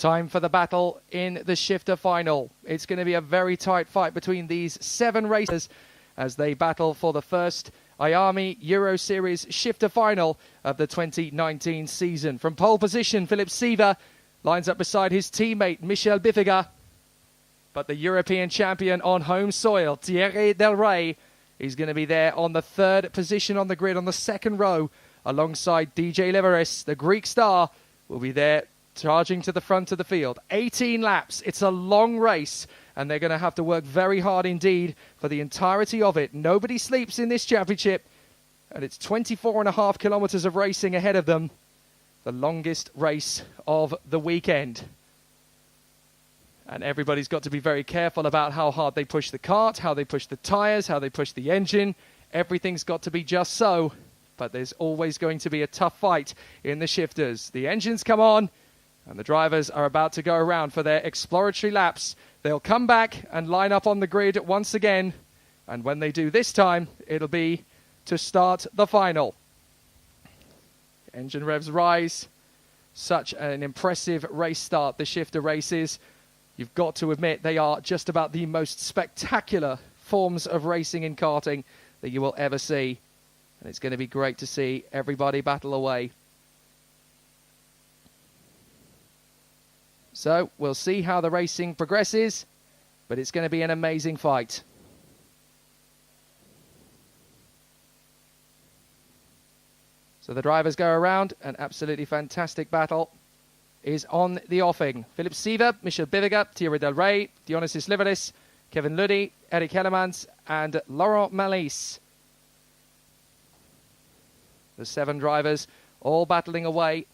Time for the battle in the shifter final. It's going to be a very tight fight between these 7 racers as they battle for the first IAME Euro Series shifter final of the 2019 season. From pole position, Philippe Siever lines up beside his teammate Michel Biffiga. But the European champion on home soil, Thierry Del Rey, is going to be there on the 3rd position on the grid on the 2nd row alongside DJ Liveris. The Greek star will be there charging to the front of the field. 18 laps. It's a long race, and they're going to have to work very hard indeed for the entirety of it. Nobody sleeps in this championship, and it's 24.5 kilometers of racing ahead of them. The longest race of the weekend. And everybody's got to be very careful about how hard they push the kart, how they push the tyres, how they push the engine. Everything's got to be just so, but there's always going to be a tough fight in the shifters. The engines come on, and the drivers are about to go around for their exploratory laps. They'll come back and line up on the grid once again. And when they do this time, it'll be to start the final. Engine revs rise. Such an impressive race start, the shifter races. You've got to admit they are just about the most spectacular forms of racing in karting that you will ever see. And it's going to be great to see everybody battle away. So we'll see how the racing progresses, but it's going to be an amazing fight. So the drivers go around. An absolutely fantastic battle is on the offing. Philippe Siever, Michel Biffiga, Thierry Del Rey, Dionysis Liveris, Kevin Luddy, Eric Hellemans, and Laurent Malice. The 7 drivers all battling away.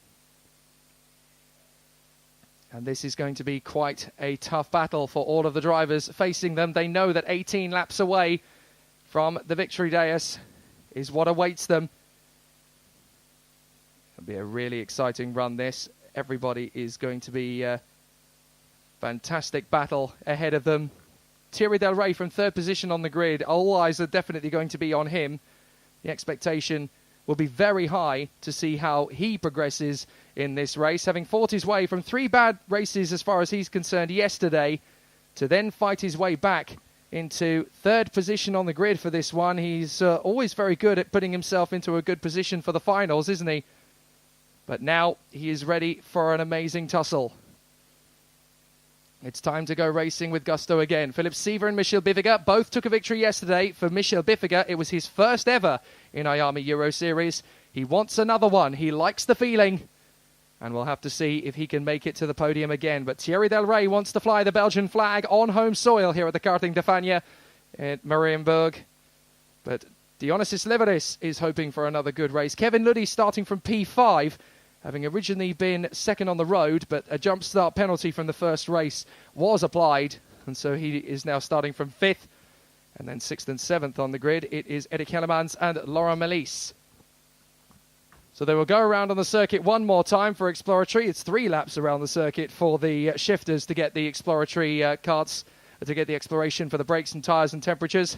And this is going to be quite a tough battle for all of the drivers facing them. They know that 18 laps away from the victory dais is what awaits them. It'll be a really exciting run, this. Everybody is going to be a fantastic battle ahead of them. Thierry Del Rey from 3rd position on the grid. All eyes are definitely going to be on him. The expectation will be very high to see how he progresses in this race, having fought his way from 3 bad races as far as he's concerned yesterday, to then fight his way back into 3rd position on the grid for this one. He's always very good at putting himself into a good position for the finals, isn't he? But now he is ready for an amazing tussle. It's time to go racing with gusto again. Philippe Siever and Michel Biffiga both took a victory yesterday. For Michel Biffiga, it was his first ever in IAME Euro Series. He wants another one. He likes the feeling. And we'll have to see if he can make it to the podium again. But Thierry Del Rey wants to fly the Belgian flag on home soil here at the Karting de Fagnes at Mariembourg. But Dionysis Liveris is hoping for another good race. Kevin Luddy starting from P5, having originally been 2nd on the road, but a jump start penalty from the first race was applied. And so he is now starting from 5th. And then 6th and 7th on the grid, it is Eric Hellemans and Laurent Malice. So they will go around on the circuit one more time for exploratory. It's 3 laps around the circuit for the shifters to get the exploratory karts, to get the exploration for the brakes and tyres and temperatures.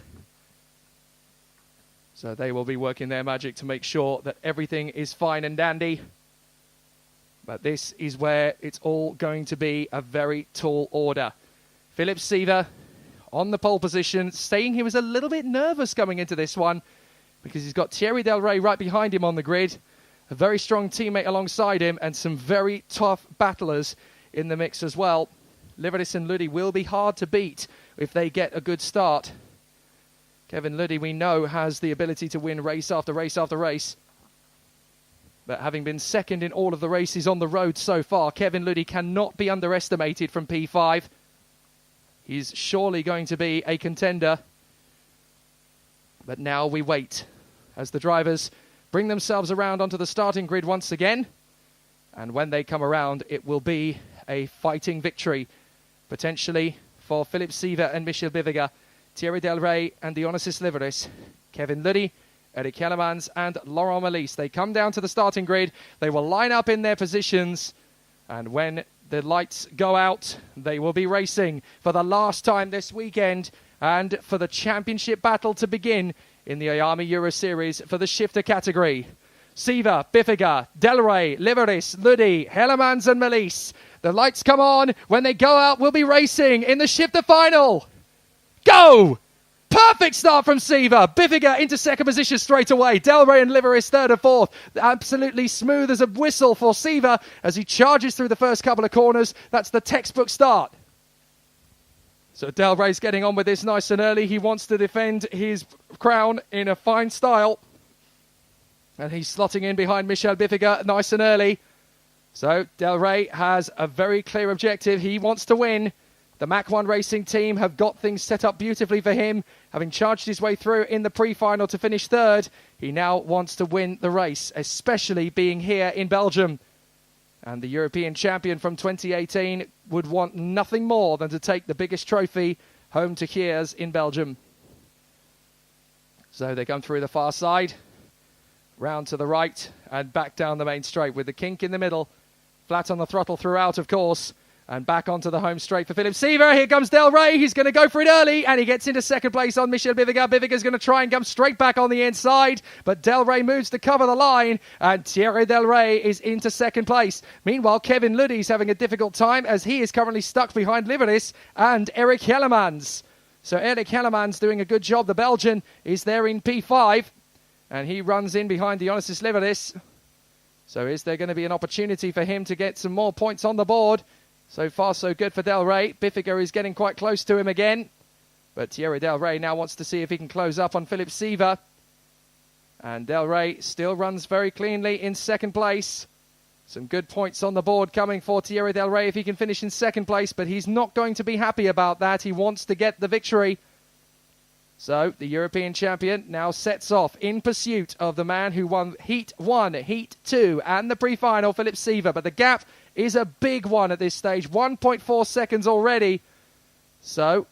So they will be working their magic to make sure that everything is fine and dandy. But this is where it's all going to be a very tall order. Philippe Siever on the pole position, saying he was a little bit nervous coming into this one because he's got Thierry Del Rey right behind him on the grid. A very strong teammate alongside him and some very tough battlers in the mix as well. Liveris and Luddy will be hard to beat if they get a good start. Kevin Luddy, we know, has the ability to win race after race after race. But having been 2nd in all of the races on the road so far, Kevin Luddy cannot be underestimated from P5. He's surely going to be a contender. But now we wait as the drivers bring themselves around onto the starting grid once again. And when they come around, it will be a fighting victory, potentially for Philippe Siever and Michel Biffiga, Thierry Del Rey and Dionysis Liveris, Kevin Luddy, Eric Hellemans and Laurent Malice. They come down to the starting grid. They will line up in their positions. And when the lights go out, they will be racing for the last time this weekend and for the championship battle to begin in the IAME Euro Series for the shifter category. Siever, Biffiga, Del Rey, Liveris, Luddy, Hellemans and Malice. The lights come on. When they go out, we'll be racing in the shifter final. Go! Perfect start from Seaver. Biffiger into second position straight away. Del Rey and Liveris third and fourth. Absolutely smooth as a whistle for Seaver as he charges through the first couple of corners. That's the textbook start. So Del Rey's getting on with this nice and early. He wants to defend his crown in a fine style. And he's slotting in behind Michel Biffiger nice and early. So Del Rey has a very clear objective. He wants to win. The Mach 1 Racing team have got things set up beautifully for him. Having charged his way through in the pre-final to finish third, he now wants to win the race, especially being here in Belgium. And the European champion from 2018 would want nothing more than to take the biggest trophy home to Geers in Belgium. So they come through the far side, round to the right, and back down the main straight with the kink in the middle. Flat on the throttle throughout, of course. And back onto the home straight for Philip Seaver. Here comes Del Rey. He's going to go for it early. And he gets into second place on Michel Biffiger. Biffiger's going to try and come straight back on the inside. But Del Rey moves to cover the line. And Thierry Del Rey is into second place. Meanwhile, Kevin Luddy's having a difficult time as he is currently stuck behind Liveris and Eric Hellemans. So Eric Hellemans doing a good job. The Belgian is there in P5. And he runs in behind Dionysus Liveris. So is there going to be an opportunity for him to get some more points on the board? So far, so good for Del Rey. Biffiger is getting quite close to him again. But Thierry Del Rey now wants to see if he can close up on Philip Seaver. And Del Rey still runs very cleanly in second place. Some good points on the board coming for Thierry Del Rey if he can finish in second place. But he's not going to be happy about that. He wants to get the victory. So the European champion now sets off in pursuit of the man who won Heat 1, Heat 2 and the pre-final, Philip Seaver. But the gap is a big one at this stage, 1.4 seconds already. So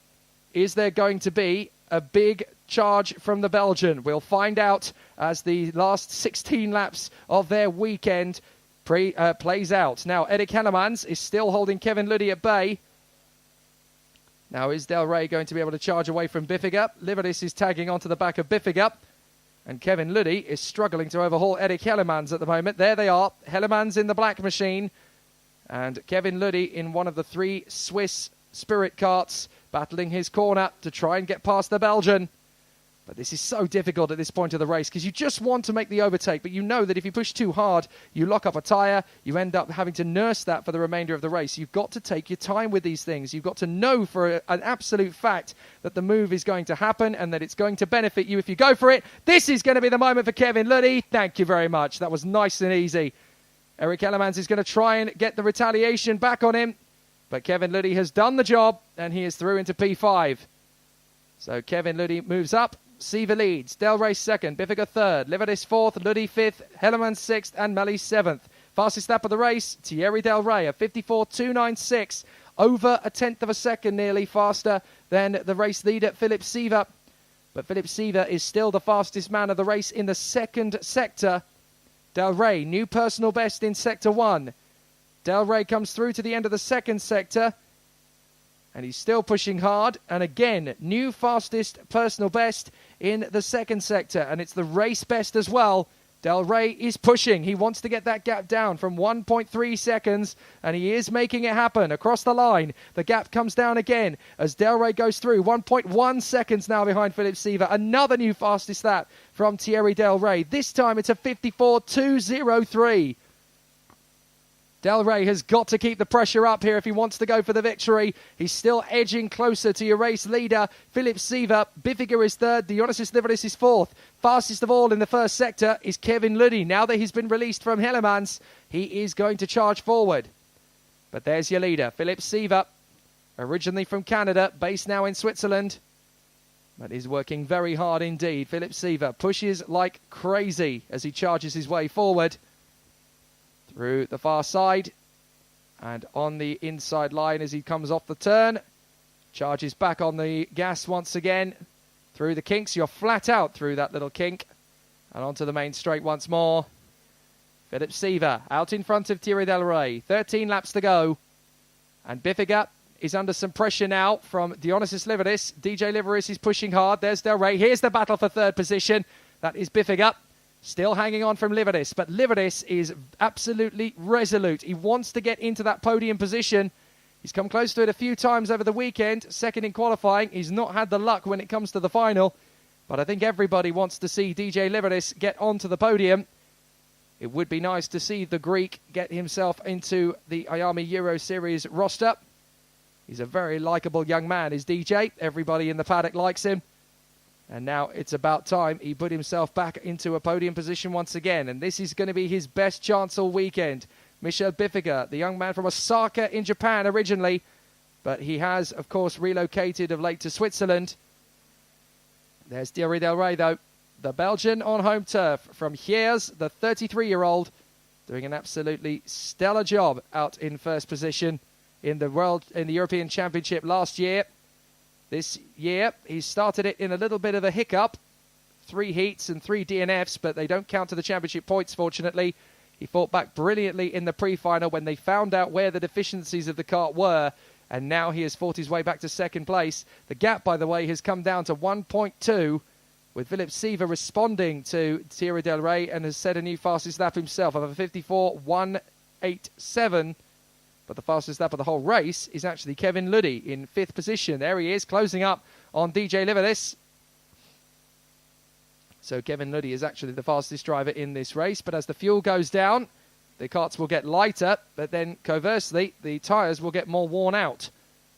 is there going to be a big charge from the Belgian? We'll find out as the last 16 laps of their weekend plays out. Now, Eric Hellemans is still holding Kevin Luddy at bay. Now, is Del Rey going to be able to charge away from Biffiger? Liveris is tagging onto the back of Biffiger. And Kevin Luddy is struggling to overhaul Eric Hellemans at the moment. There they are. Hellemans in the black machine. And Kevin Luddy in one of the 3 Swiss Spirit carts, battling his corner to try and get past the Belgian. But this is so difficult at this point of the race because you just want to make the overtake, but you know that if you push too hard, you lock up a tyre, you end up having to nurse that for the remainder of the race. You've got to take your time with these things. You've got to know for an absolute fact that the move is going to happen and that it's going to benefit you if you go for it. This is going to be the moment for Kevin Luddy. Thank you very much. That was nice and easy. Eric Hellemans is going to try and get the retaliation back on him, but Kevin Luddy has done the job and he is through into P5. So Kevin Luddy moves up. Seaver leads, Del Rey second, Biffiger third, Liveris fourth, Luddy fifth, Hellemans sixth, and Melly seventh. Fastest lap of the race, Thierry Del Rey, a 54.296, over a tenth of a second nearly faster than the race leader, Philip Seaver. But Philip Seaver is still the fastest man of the race in the second sector. Del Rey, new personal best in sector 1. Del Rey comes through to the end of the second sector. And he's still pushing hard. And again, new fastest personal best in the second sector. And it's the race best as well. Del Rey is pushing. He wants to get that gap down from 1.3 seconds. And he is making it happen across the line. The gap comes down again as Del Rey goes through. 1.1 seconds now behind Philip Seaver. Another new fastest lap from Thierry Del Rey. This time it's a 54.203. Del Rey has got to keep the pressure up here if he wants to go for the victory. He's still edging closer to your race leader, Philip Seaver. Biffiger is third. Dionysus Liveris is fourth. Fastest of all in the first sector is Kevin Luddy. Now that he's been released from Hellemans, he is going to charge forward. But there's your leader, Philip Seaver, originally from Canada, based now in Switzerland. But he's working very hard indeed. Philip Seaver pushes like crazy as he charges his way forward. Through the far side and on the inside line as he comes off the turn. Charges back on the gas once again. Through the kinks. You're flat out through that little kink. And onto the main straight once more. Philip Seaver out in front of Thierry Del Rey. 13 laps to go. And Biffiger is under some pressure now from Dionysus Liveris. DJ Liveris is pushing hard. There's Del Rey. Here's the battle for third position. That is Biffiger. Still hanging on from Liveris, but Liveris is absolutely resolute. He wants to get into that podium position. He's come close to it a few times over the weekend, second in qualifying. He's not had the luck when it comes to the final, but I think everybody wants to see DJ Liveris get onto the podium. It would be nice to see the Greek get himself into the IAME Euro Series roster. He's a very likeable young man, is DJ. Everybody in the paddock likes him. And now it's about time he put himself back into a podium position once again. And this is going to be his best chance all weekend. Michel Bifiga, the young man from Osaka in Japan originally. But he has, of course, relocated of late to Switzerland. There's Thierry Delray, though. The Belgian on home turf from Hyères, the 33-year-old, doing an absolutely stellar job out in first position in the European Championship last year. This year, he started it in a little bit of a hiccup. 3 heats and 3 DNFs, but they don't count to the championship points, fortunately. He fought back brilliantly in the pre-final when they found out where the deficiencies of the kart were, and now he has fought his way back to second place. The gap, by the way, has come down to 1.2, with Philippe Siva responding to Thierry Delray and has set a new fastest lap himself of a 54.187. But the fastest lap of the whole race is actually Kevin Luddy in 5th position. There he is, closing up on DJ Liveris. So Kevin Luddy is actually the fastest driver in this race. But as the fuel goes down, the karts will get lighter. But then, conversely, the tyres will get more worn out.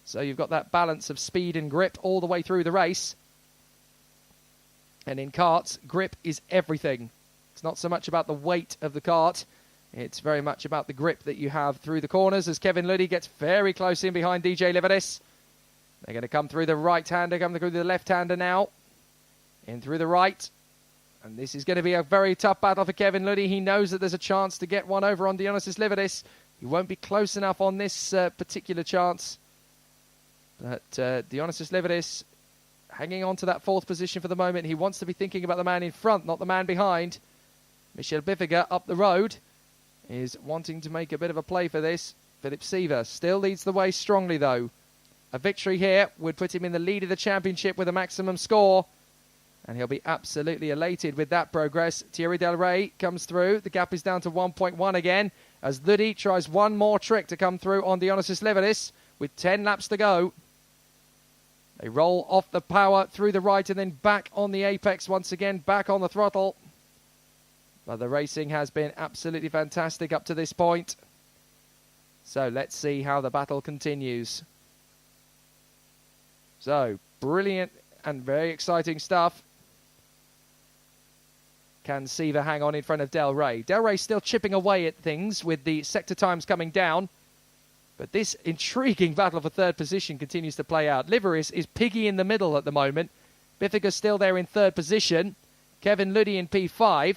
So you've got that balance of speed and grip all the way through the race. And in karts, grip is everything. It's not so much about the weight of the kart. It's very much about the grip that you have through the corners as Kevin Luddy gets very close in behind DJ Liveris. They're going to come through the right-hander, come through the left-hander now. In through the right. And this is going to be a very tough battle for Kevin Luddy. He knows that there's a chance to get one over on Dionysius Liveris. He won't be close enough on this particular chance. But Dionysius Liveris hanging on to that 4th position for the moment. He wants to be thinking about the man in front, not the man behind. Michel Bifiga up the road is wanting to make a bit of a play for this. Philippe Siva still leads the way strongly, though. A victory here would put him in the lead of the championship with a maximum score. And he'll be absolutely elated with that progress. Thierry Delray comes through. The gap is down to 1.1 again as Luddy tries one more trick to come through on Dionysius Liveris with 10 laps to go. They roll off the power through the right and then back on the apex once again, back on the throttle. But the racing has been absolutely fantastic up to this point. So let's see how the battle continues. So, brilliant and very exciting stuff. Can Siva hang on in front of Delray? Delray still chipping away at things with the sector times coming down. But this intriguing battle for 3rd position continues to play out. Liveris is piggy in the middle at the moment. Bifiga's still there in 3rd position. Kevin Luddy in P5.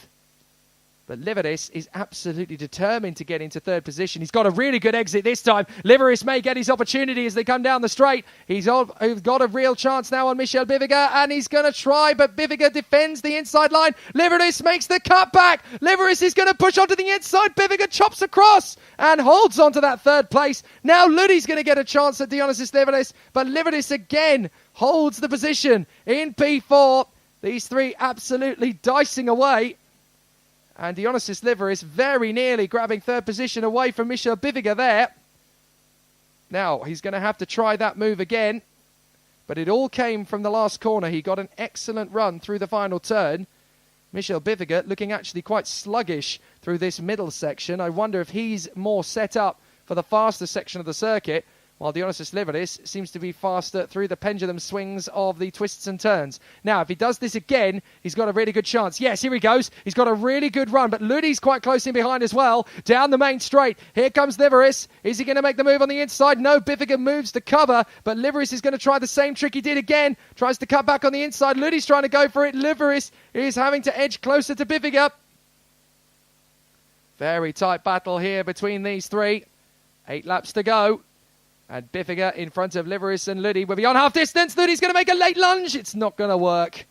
But Liveris is absolutely determined to get into 3rd position. He's got a really good exit this time. Liveris may get his opportunity as they come down the straight. He's got a real chance now on Michel Bifiga, and he's going to try, but Bifiga defends the inside line. Liveris makes the cutback. Liveris is going to push onto the inside. Bifiga chops across and holds onto that 3rd place. Now Luddy's going to get a chance at Dionysius Liveris, but Liveris again holds the position in P4. These three absolutely dicing away. And Dionysius Liveris very nearly grabbing 3rd position away from Michel Bifiga there. Now, he's going to have to try that move again. But it all came from the last corner. He got an excellent run through the final turn. Michel Bifiga looking actually quite sluggish through this middle section. I wonder if he's more set up for the faster section of the circuit, while Dionysius Liveris seems to be faster through the pendulum swings of the twists and turns. Now, if he does this again, he's got a really good chance. Yes, here he goes. He's got a really good run, but Luddy's quite close in behind as well. Down the main straight. Here comes Liveris. Is he going to make the move on the inside? No, Bifiga moves to cover, but Liveris is going to try the same trick he did again. Tries to cut back on the inside. Luddy's trying to go for it. Liveris is having to edge closer to Bifiga. Very tight battle here between these three. 8 laps to go. And Bifiga in front of Liveris and Luddy. We're beyond half distance. Luddy's going to make a late lunge. It's not going to work.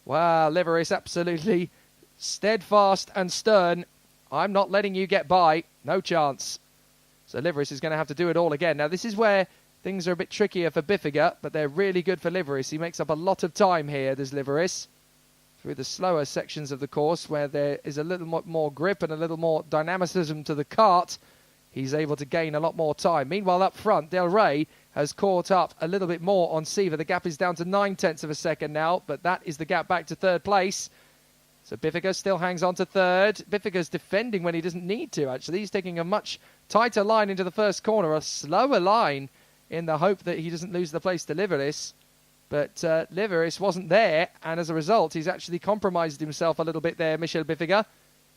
Wow, Liveris absolutely steadfast and stern. I'm not letting you get by. No chance. So Liveris is going to have to do it all again. Now, this is where things are a bit trickier for Bifiga, but they're really good for Liveris. He makes up a lot of time here, does Liveris. through the slower sections of the course where there is a little more grip and a little more dynamicism to the kart, he's able to gain a lot more time. Meanwhile, up front, Del Rey has caught up a little bit more on Seaver. The gap is down to 9/10 of a second now, but that is the gap back to third place. So Biffiger still hangs on to third. Biffiger's defending when he doesn't need to, actually. He's taking a much tighter line into the first corner, a slower line in the hope that he doesn't lose the place to Liveris. But Liveris wasn't there, and as a result, he's actually compromised himself a little bit there, Michel Biffiger.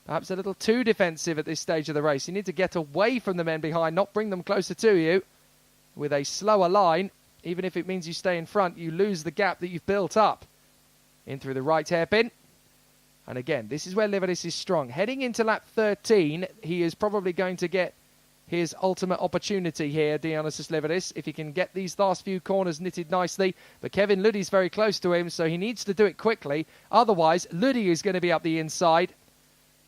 Perhaps a little too defensive at this stage of the race. You need to get away from the men behind, not bring them closer to you. With a slower line, even if it means you stay in front, you lose the gap that you've built up. In through the right hairpin. And again, this is where Liveris is strong. Heading into lap 13, he is probably going to get his ultimate opportunity here, Dionysus Liveris, if he can get these last few corners knitted nicely. But Kevin Luddy's very close to him, so he needs to do it quickly. Otherwise, Luddy is going to be up the inside.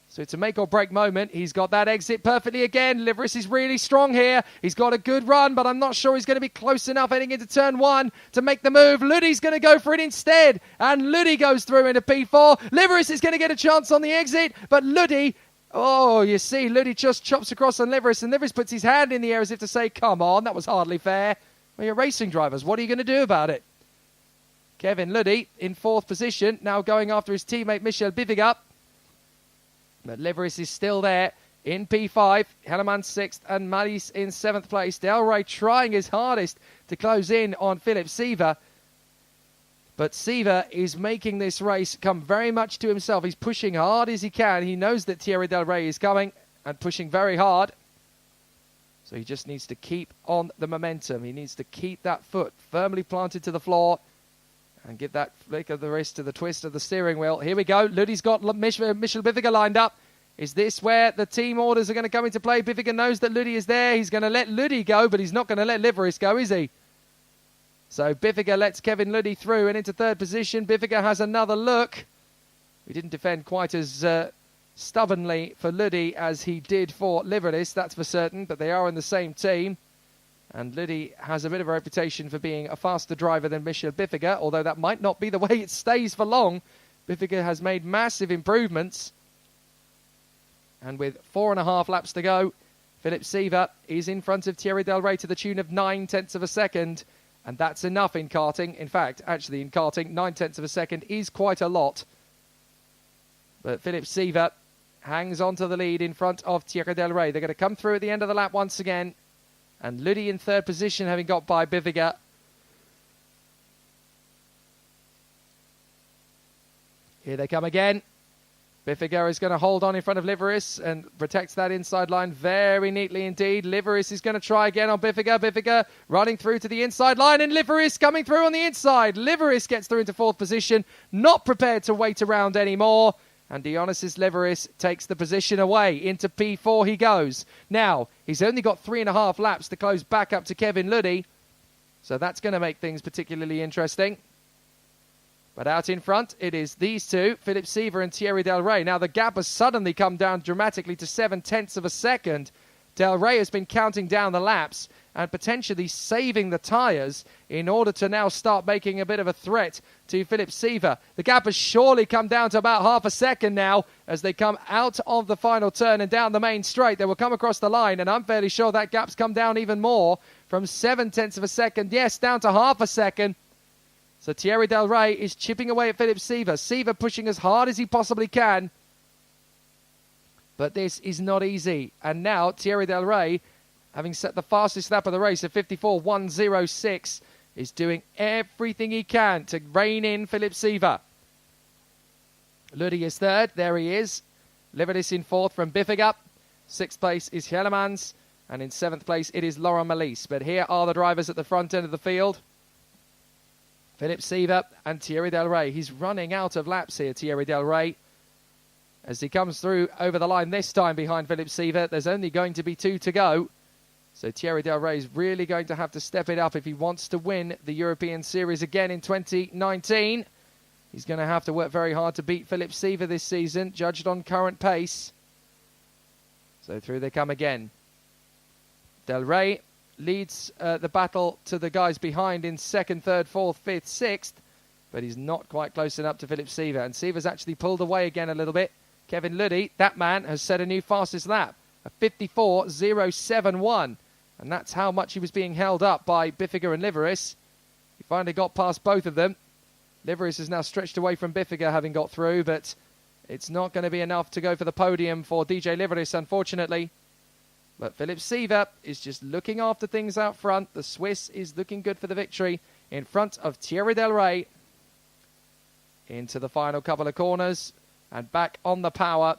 So it's a make or break moment. He's got that exit perfectly again. Liveris is really strong here. He's got a good run, but I'm not sure he's going to be close enough heading into turn one to make the move. Luddy's going to go for it instead, and Luddy goes through into P4. Liveris is going to get a chance on the exit, but Luddy, oh, you see, Luddy just chops across on Liveris, and Liveris puts his hand in the air as if to say, come on, that was hardly fair. Well, you're racing drivers. What are you going to do about it? Kevin Luddy in fourth position, now going after his teammate Michel Biffiger. But Liveris is still there in P5. Helleman 6th and Malis in 7th place. Del Rey trying his hardest to close in on Philip Seaver. But Seaver is making this race come very much to himself. He's pushing hard as he can. He knows that Thierry Del Rey is coming and pushing very hard. So he just needs to keep on the momentum. He needs to keep that foot firmly planted to the floor and give that flick of the wrist to the twist of the steering wheel. Here we go. Luddy's got Michel Biffiger lined up. Is this where the team orders are going to come into play? Biffiger knows that Luddy is there. He's going to let Luddy go, but he's not going to let Liveris go, is he? So Biffiger lets Kevin Luddy through and into third position. Biffiger has another look. He didn't defend quite as stubbornly for Luddy as he did for Liveris, that's for certain, but they are in the same team. And Luddy has a bit of a reputation for being a faster driver than Michel Biffiger, although that might not be the way it stays for long. Biffiger has made massive improvements. And with 4.5 laps to go, Philip Seaver is in front of Thierry Del Rey to the tune of 9/10 of a second. And that's enough in karting. In fact, actually in karting, 9/10 of a second is quite a lot. But Philip Seaver hangs on to the lead in front of Thierry Del Rey. They're going to come through at the end of the lap once again. And Luddy in third position, having got by Biffiger. Here they come again. Biffiger is going to hold on in front of Liveris and protects that inside line very neatly indeed. Liveris is going to try again on Biffiger. Biffiger running through to the inside line, and Liveris coming through on the inside. Liveris gets through into fourth position, not prepared to wait around anymore. And Dionysus Liveris takes the position away. Into P4 he goes. Now, he's only got 3.5 laps to close back up to Kevin Luddy. So that's going to make things particularly interesting. But out in front, it is these two, Philip Seaver and Thierry Del Rey. Now, the gap has suddenly come down dramatically to 7/10 of a second. Del Rey has been counting down the laps and potentially saving the tyres in order to now start making a bit of a threat to Philip Seaver. The gap has surely come down to about half a second now as they come out of the final turn and down the main straight. They will come across the line, and I'm fairly sure that gap's come down even more from 7/10 of a second. Yes, down to half a second. So Thierry Del Rey is chipping away at Philip Seaver. Seaver pushing as hard as he possibly can. But this is not easy. And now Thierry Del Rey, having set the fastest lap of the race at 54.106, is doing everything he can to rein in Philip Seaver. Luddy is third. There he is. Liveris in fourth from Biffiger. Sixth place is Hellemans. And in seventh place it is Laurent Malisse. But here are the drivers at the front end of the field. Philip Seaver and Thierry Del Rey. He's running out of laps here, Thierry Del Rey. As he comes through over the line this time behind Philip Seaver, there's only going to be 2 to go. So Thierry Del Rey is really going to have to step it up if he wants to win the European Series again in 2019. He's going to have to work very hard to beat Philip Seaver this season, judged on current pace. So through they come again. Del Rey leads the battle to the guys behind in second, third, fourth, fifth, sixth. but he's not quite close enough to Philip Seaver. And Seaver's actually pulled away again a little bit. Kevin Luddy, that man, has set a new fastest lap, a 54.071. And that's how much he was being held up by Biffiger and Liveris. He finally got past both of them. Liveris is now stretched away from Biffiger, having got through, but it's not going to be enough to go for the podium for DJ Liveris, unfortunately. But Philip Seaver is just looking after things out front. The Swiss is looking good for the victory in front of Thierry Del Rey. Into the final couple of corners and back on the power.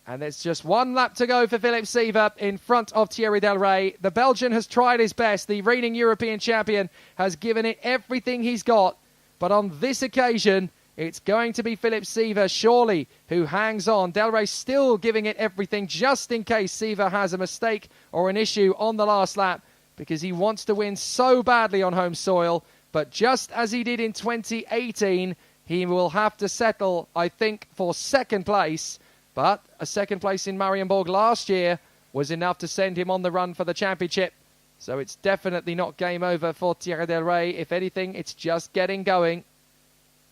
And there's just one lap to go for Philip Seaver in front of Thierry Del Rey. The Belgian has tried his best. The reigning European champion has given it everything he's got. But on this occasion, it's going to be Philip Seaver, surely, who hangs on. Del Rey still giving it everything just in case Seaver has a mistake or an issue on the last lap, because he wants to win so badly on home soil. But just as he did in 2018, he will have to settle, I think, for second place. But a second place in Mariembourg last year was enough to send him on the run for the championship. So it's definitely not game over for Thierry Del Rey. If anything, it's just getting going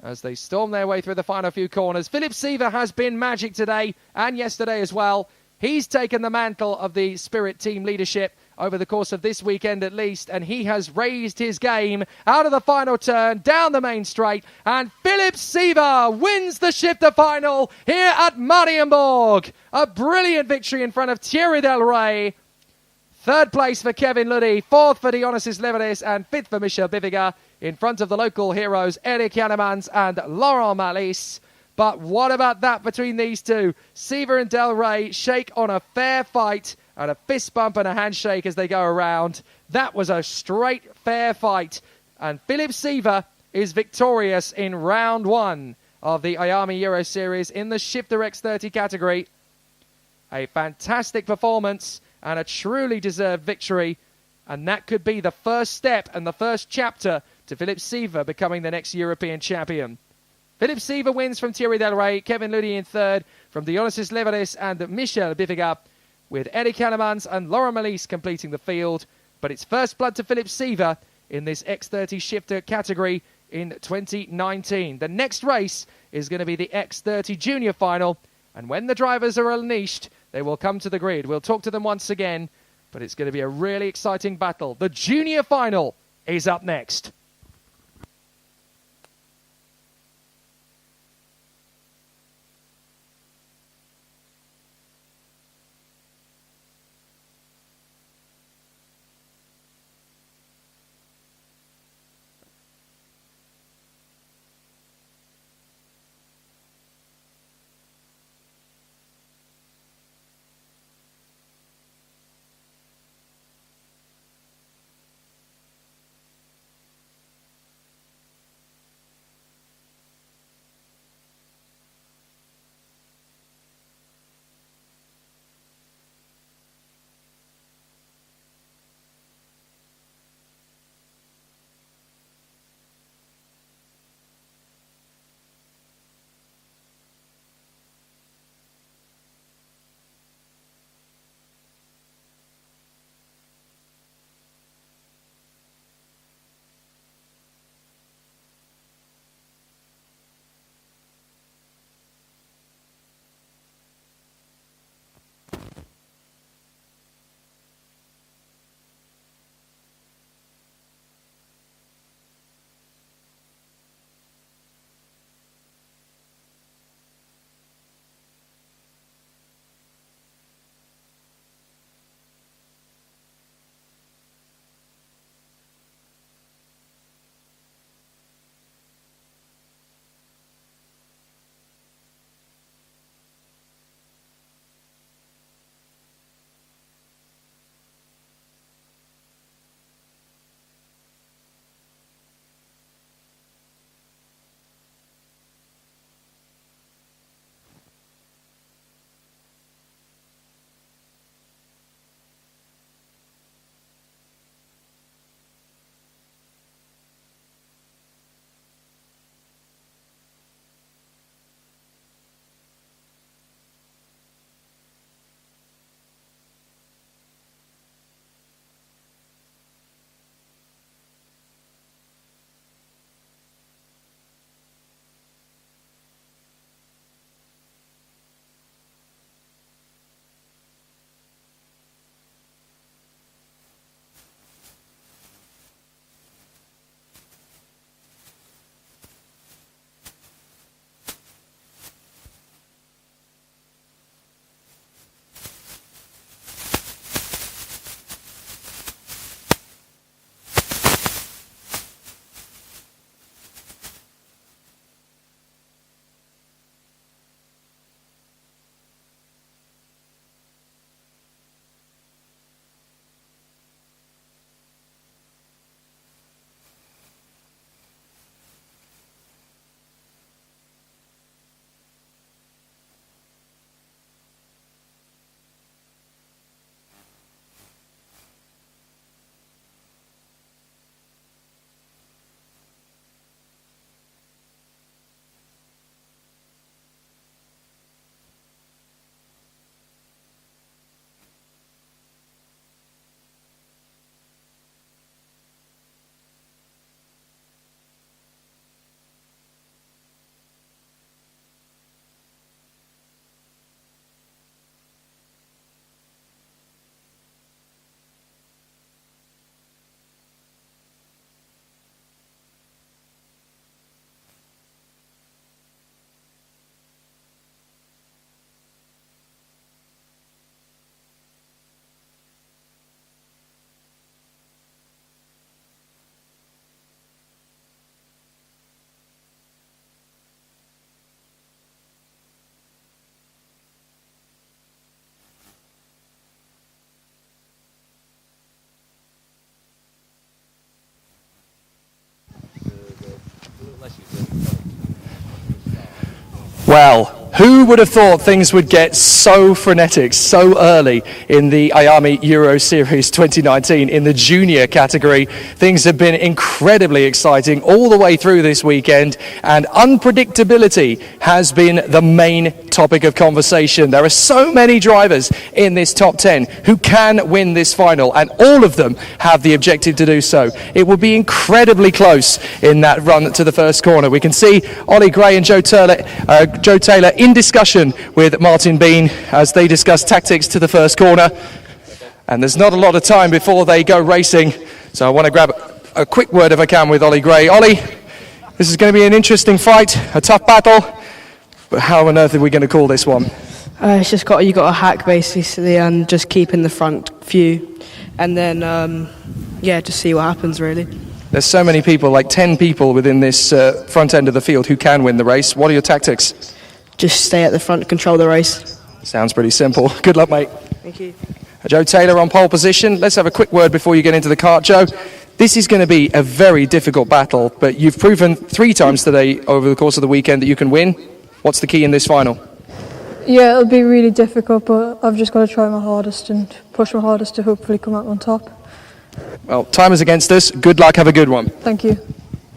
as they storm their way through the final few corners. Philip Seaver has been magic today and yesterday as well. He's taken the mantle of the Spirit team leadership over the course of this weekend at least, and he has raised his game out of the final turn, down the main straight, and Philip Seaver wins the shifter final here at Mariembourg. A brilliant victory in front of Thierry Del Rey. Third place for Kevin Luddy, fourth for Dionysus Leveris, and fifth for Michel Biffiger, in front of the local heroes Eric Jannemans and Laurent Malice. But what about that between these two? Seaver and Del Rey shake on a fair fight, and a fist bump and a handshake as they go around. That was a straight, fair fight. And Philip Seaver is victorious in round one of the IAME Euro Series in the Shifter X30 category. A fantastic performance and a truly deserved victory. And that could be the first step and the first chapter to Philip Seaver becoming the next European champion. Philip Seaver wins from Thierry Del Rey, Kevin Luddy in third, from Dionysus Leveris and Michel Biffiger, with Eric Jannemans and Laurent Malice completing the field. But it's first blood to Philip Seaver in this X30 shifter category in 2019. The next race is going to be the X30 junior final, and when the drivers are unleashed, they will come to the grid. We'll talk to them once again, but it's going to be a really exciting battle. The junior final is up next. Well, who would have thought things would get so frenetic so early in the IAME Euro Series 2019 in the junior category? Things have been incredibly exciting all the way through this weekend, and unpredictability has been the main topic of conversation. There are so many drivers in this top 10 who can win this final, and all of them have the objective to do so. It will be incredibly close in that run to the first corner. We can see Ollie Gray and Joe Taylor in discussion with Martin Bean as they discuss tactics to the first corner, and there's not a lot of time before they go racing, so I want to grab a quick word if I can with Ollie Gray. Ollie, this is going to be an interesting fight, a tough battle, but how on earth are we going to call this one? It's just you got to hack basically and just keep in the front few, and then just see what happens really. There's so many people, like 10 people within this front end of the field who can win the race. What are your tactics? Just stay at the front, control the race. Sounds pretty simple. Good luck, mate. Thank you. Joe Taylor on pole position. Let's have a quick word before you get into the kart, Joe. This is going to be a very difficult battle, but you've proven 3 times today over the course of the weekend that you can win. What's the key in this final? Yeah, it'll be really difficult, but I've just got to try my hardest and push my hardest to hopefully come out on top. Well, time is against us. Good luck. Have a good one. Thank you.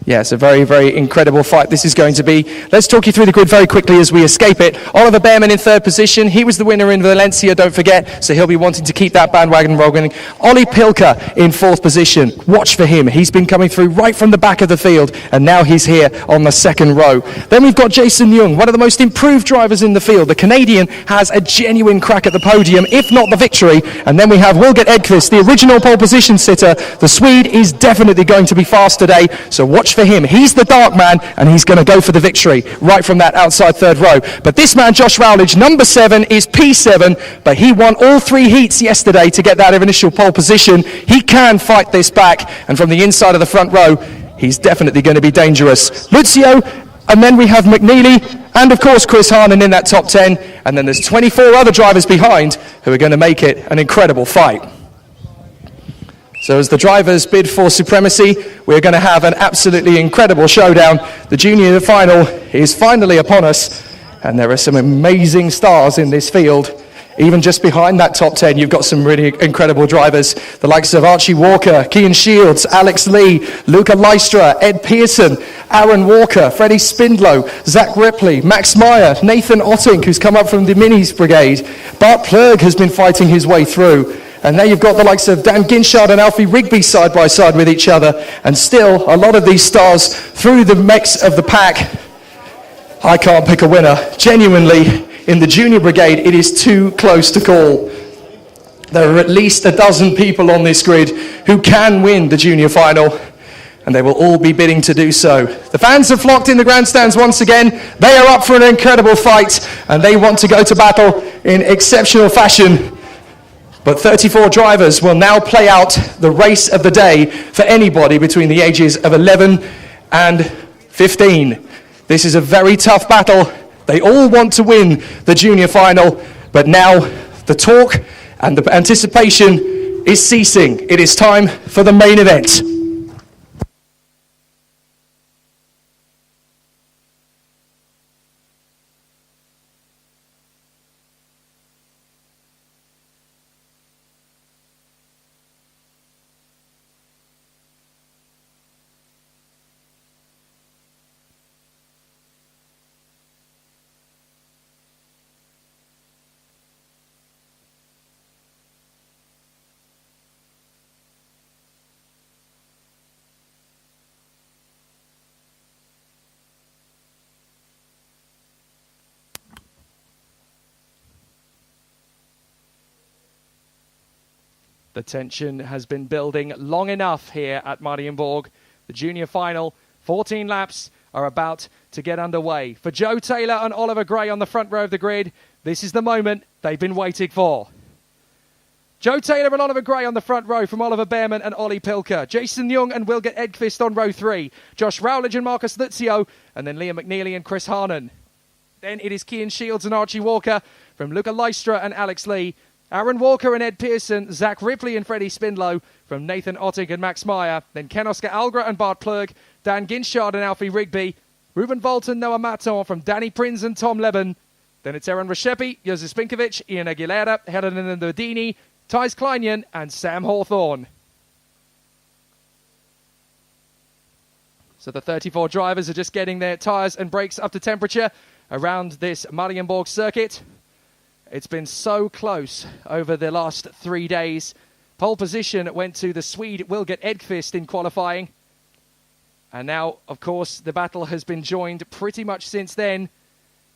Yeah, it's a very, very incredible fight this is going to be. Let's talk you through the grid very quickly as we escape it. Oliver Behrman in 3rd position. He was the winner in Valencia, don't forget, so he'll be wanting to keep that bandwagon rolling. Ollie Pilker in 4th position. Watch for him. He's been coming through right from the back of the field, and now he's here on the 2nd row. Then we've got Jason Young, one of the most improved drivers in the field. The Canadian has a genuine crack at the podium, if not the victory. And then we have Wilgert Edqvist, the original pole position sitter. The Swede is definitely going to be fast today, so watch for him. He's the dark man, and he's going to go for the victory right from that outside 3rd row. But this man, Josh Rowledge, number 7, is P7, but he won all 3 heats yesterday to get that initial pole position. He can fight this back, and from the inside of the front row, he's definitely going to be dangerous. Lucio, and then we have McNeely, and of course Chris Harnan in that top 10, and then there's 24 other drivers behind who are going to make it an incredible fight. So as the drivers bid for supremacy, we're going to have an absolutely incredible showdown. The junior final is finally upon us, and there are some amazing stars in this field. Even just behind that top 10, you've got some really incredible drivers. The likes of Archie Walker, Cian Shields, Alex Lee, Luca Lystra, Ed Pearson, Aaron Walker, Freddie Spindlow, Zach Ripley, Max Meyer, Nathan Ottink, who's come up from the Minis Brigade. Bart Plurg has been fighting his way through. And now you've got the likes of Dan Ginshard and Alfie Rigby side by side with each other. And still, a lot of these stars through the mix of the pack. I can't pick a winner. Genuinely, in the junior brigade, it is too close to call. There are at least a dozen people on this grid who can win the junior final, and they will all be bidding to do so. The fans have flocked in the grandstands once again. They are up for an incredible fight, and they want to go to battle in exceptional fashion. But 34 drivers will now play out the race of the day for anybody between the ages of 11 and 15. This is a very tough battle. They all want to win the junior final, but now the talk and the anticipation is ceasing. It is time for the main event. The tension has been building long enough here at Mariembourg. The junior final, 14 laps, are about to get underway. For Joe Taylor and Oliver Gray on the front row of the grid, this is the moment they've been waiting for. Joe Taylor and Oliver Gray on the front row from Oliver Behrman and Ollie Pilker. Jason Young and Wilgert Edqvist on row 3. Josh Rowledge and Marcus Lucio, and then Liam McNeely and Chris Harnan. Then it is Cian Shields and Archie Walker from Luca Lystra and Alex Lee. Aaron Walker and Ed Pearson, Zach Ripley and Freddie Spindlow from Nathan Ottink and Max Meyer. Then Ken Oscar Algra and Bart Plurg, Dan Ginshard and Alfie Rigby. Ruben Bolton, Noah Maton from Danny Prinz and Tom Leben. Then it's Aaron Reshepi, Josef Spinkovic, Ian Aguilera, Hernan Nordini, Thijs Kleinian and Sam Hawthorne. So the 34 drivers are just getting their tyres and brakes up to temperature around this Mariembourg circuit. It's been so close over the last 3 days. Pole position went to the Swede Wilgert Edqvist in qualifying. And now, of course, the battle has been joined pretty much since then.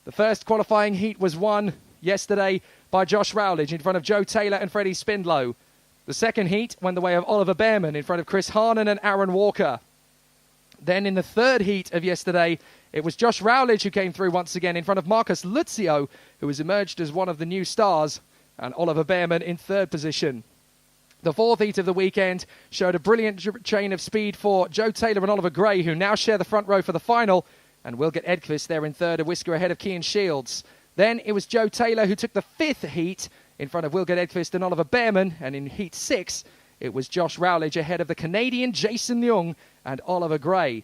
The first qualifying heat was won yesterday by Josh Rowledge in front of Joe Taylor and Freddie Spindlow. The second heat went the way of Oliver Behrman in front of Chris Harnan and Aaron Walker. Then in the third heat of yesterday, it was Josh Rowledge who came through once again in front of Marcus Luzio, who has emerged as one of the new stars, and Oliver Behrman in third position. The fourth heat of the weekend showed a brilliant chain of speed for Joe Taylor and Oliver Gray, who now share the front row for the final, and Wilgert Edqvist there in third, a whisker ahead of Cian Shields. Then it was Joe Taylor who took the fifth heat in front of Wilgert Edqvist and Oliver Behrman, and in heat 6, it was Josh Rowledge ahead of the Canadian Jason Young and Oliver Gray.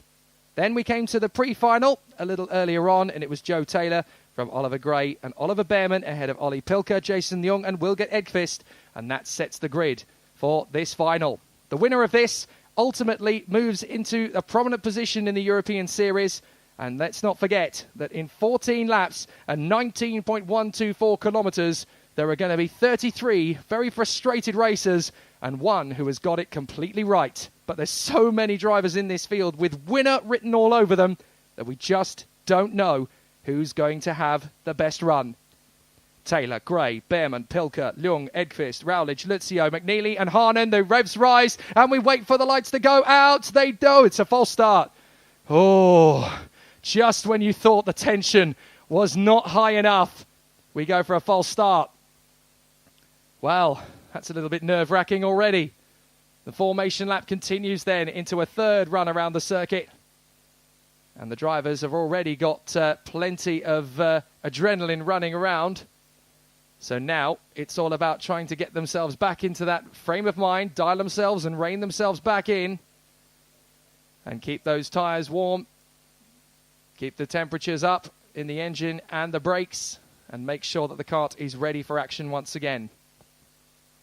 Then we came to the pre-final a little earlier on, and it was Joe Taylor from Oliver Gray and Oliver Behrman ahead of Ollie Pilker, Jason Young and Wilgert Edqvist, and that sets the grid for this final. The winner of this ultimately moves into a prominent position in the European Series, and let's not forget that in 14 laps and 19.124 kilometres, there are going to be 33 very frustrated racers and one who has got it completely right. But there's so many drivers in this field with winner written all over them that we just don't know who's going to have the best run. Taylor, Gray, Behrman, Pilker, Ljung, Edqvist, Rowledge, Luzio, McNeely and Harnan. The revs rise and we wait for the lights to go out. They do. It's a false start. Oh, just when you thought the tension was not high enough, we go for a false start. Well, that's a little bit nerve-wracking already. The formation lap continues then into a third run around the circuit. And the drivers have already got plenty of adrenaline running around. So now it's all about trying to get themselves back into that frame of mind, dial themselves and rein themselves back in. And keep those tyres warm. Keep the temperatures up in the engine and the brakes. And make sure that the kart is ready for action once again.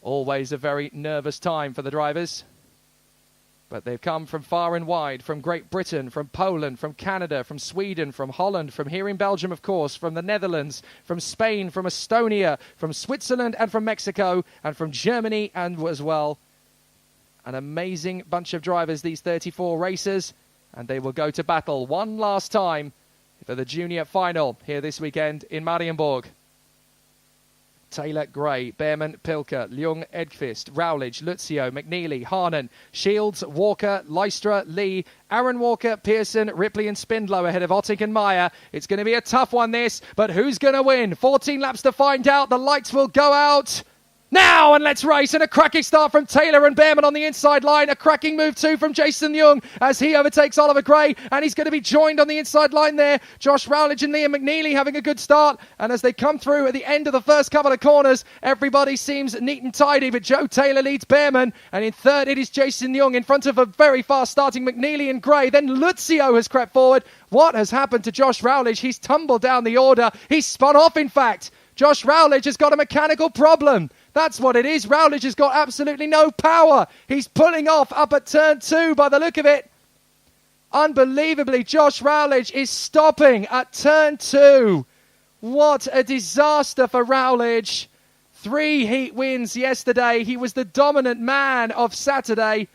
Always a very nervous time for the drivers. But they've come from far and wide, from Great Britain, from Poland, from Canada, from Sweden, from Holland, from here in Belgium, of course, from the Netherlands, from Spain, from Estonia, from Switzerland and from Mexico, and from Germany and as well. An amazing bunch of drivers, these 34 racers, and they will go to battle one last time for the junior final here this weekend in Mariembourg. Taylor, Gray, Behrman, Pilker, Ljung, Edqvist, Rowledge, Luzio, McNeely, Harnan, Shields, Walker, Lystra, Lee, Aaron Walker, Pearson, Ripley and Spindlow ahead of Ottick and Meyer. It's going to be a tough one this, but who's going to win? 14 laps to find out. The lights will go out now, and let's race. And a cracking start from Taylor and Behrman on the inside line. A cracking move too from Jason Young as he overtakes Oliver Gray, and he's going to be joined on the inside line there. Josh Rowledge and Liam McNeely having a good start, and as they come through at the end of the first couple of corners, everybody seems neat and tidy, but Joe Taylor leads Behrman, and in third it is Jason Young in front of a very fast starting McNeely and Gray. Then Luzio has crept forward. What has happened to Josh Rowledge? He's tumbled down the order. He's spun off, in fact. Josh Rowledge has got a mechanical problem. That's what it is. Rowledge has got absolutely no power. He's pulling off up at turn 2 by the look of it. Unbelievably, Josh Rowledge is stopping at turn 2. What a disaster for Rowledge. 3 heat wins yesterday. He was the dominant man of Saturday.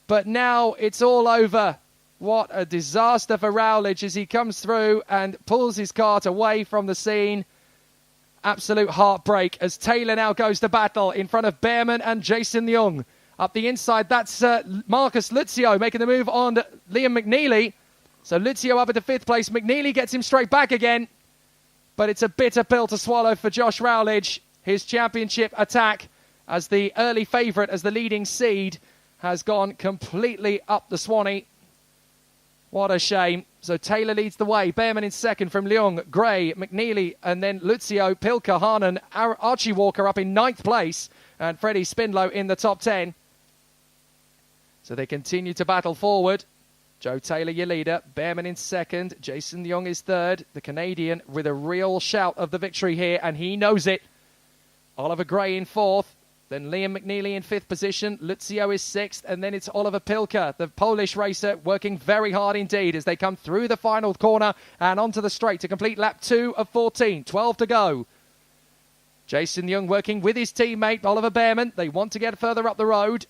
But now it's all over. What a disaster for Rowledge as he comes through and pulls his kart away from the scene. Absolute heartbreak as Taylor now goes to battle in front of Behrman and Jason Young. Up the inside, that's Marcus Luzio making the move on Liam McNeely. So Luzio up into 5th place. McNeely gets him straight back again. But it's a bitter pill to swallow for Josh Rowledge. His championship attack as the early favourite, as the leading seed, has gone completely up the Swanee. What a shame. So Taylor leads the way. Behrman in second from Ljung, Gray, McNeely, and then Luzio, Pilker, Harnan, Archie Walker up in 9th place, and Freddie Spindlow in the top 10. So they continue to battle forward. Joe Taylor, your leader. Bearman in second. Jason Young is third. The Canadian with a real shout of the victory here, and he knows it. Oliver Gray in fourth. Then Liam McNeely in fifth position. Lucio is sixth. And then it's Oliver Pilka, the Polish racer, working very hard indeed as they come through the final corner and onto the straight to complete lap 2 of 14. 12 to go. Jason Young working with his teammate, Oliver Bearman. They want to get further up the road.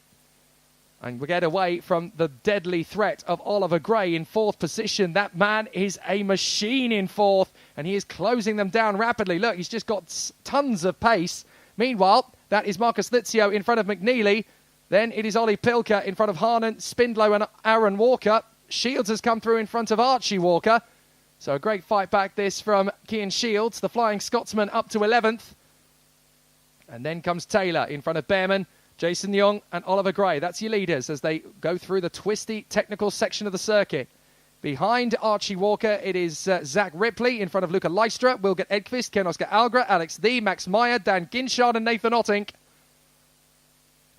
And we get away from the deadly threat of Oliver Gray in fourth position. That man is a machine in fourth, and he is closing them down rapidly. Look, he's just got tons of pace. Meanwhile, that is Marcus Lizio in front of McNeely. Then it is Ollie Pilka in front of Harnan, Spindlow and Aaron Walker. Shields has come through in front of Archie Walker. So a great fight back this from Cian Shields, the Flying Scotsman, up to 11th. And then comes Taylor in front of Bearman, Jason Young and Oliver Gray. That's your leaders as they go through the twisty technical section of the circuit. Behind Archie Walker, it is Zach Ripley in front of Luca Lystra, Wilgert Edqvist, Ken Oscar Algra, Alex Thie, Max Meyer, Dan Ginshard and Nathan Ottink.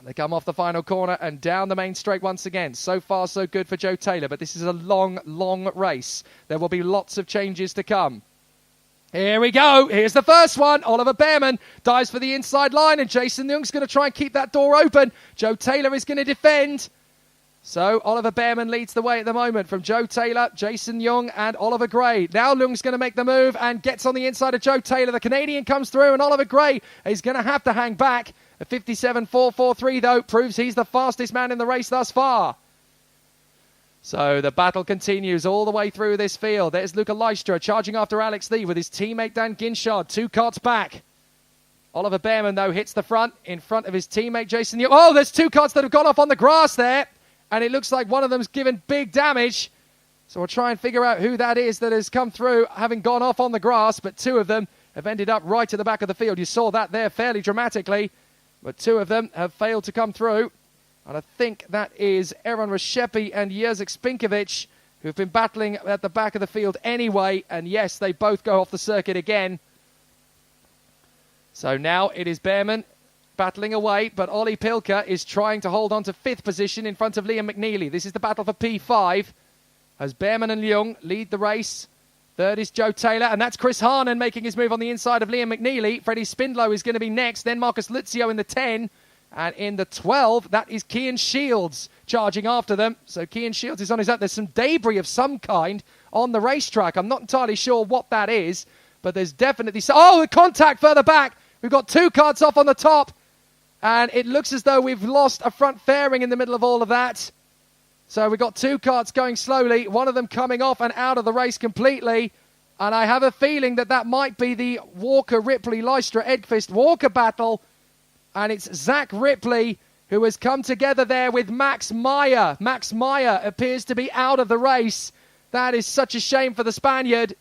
They come off the final corner and down the main straight once again. So far, so good for Joe Taylor, but this is a long, long race. There will be lots of changes to come. Here we go. Here's the first one. Oliver Bearman dives for the inside line, and Jason Young's going to try and keep that door open. Joe Taylor is going to defend. So Oliver Bearman leads the way at the moment from Joe Taylor, Jason Young and Oliver Gray. Now Young's going to make the move and gets on the inside of Joe Taylor. The Canadian comes through, and Oliver Gray is going to have to hang back. A 57.443, though, proves he's the fastest man in the race thus far. So the battle continues all the way through this field. There's Luca Lystra charging after Alex Thie with his teammate Dan Ginshard. 2 carts back. Oliver Bearman, though, hits the front in front of his teammate Jason Young. Oh, there's 2 carts that have gone off on the grass there. And it looks like one of them's given big damage. So we'll try and figure out who that is that has come through having gone off on the grass. But 2 of them have ended up right at the back of the field. You saw that there fairly dramatically. But 2 of them have failed to come through. And I think that is Aaron Reshepi and Jerzy Spinkovic, who've been battling at the back of the field anyway. And yes, they both go off the circuit again. So now it is Bearman battling away, but Ollie Pilka is trying to hold on to 5th position in front of Liam McNeely. This is the battle for P5 as Bearman and Young lead the race. 3rd is Joe Taylor, and that's Chris Harnan making his move on the inside of Liam McNeely. Freddie Spindlow is going to be next, then Marcus Lizio in the 10. And in the 12, that is Cian Shields charging after them. So Cian Shields is on his own. There's some debris of some kind on the racetrack. I'm not entirely sure what that is, but there's definitely... Oh, the contact further back. We've got 2 carts off on the top. And it looks as though we've lost a front fairing in the middle of all of that. So we've got 2 carts going slowly. One of them coming off and out of the race completely. And I have a feeling that that might be the Walker, Ripley, Lystra, Edqvist, Walker battle. And it's Zach Ripley who has come together there with Max Meyer. Max Meyer appears to be out of the race. That is such a shame for the Spaniard.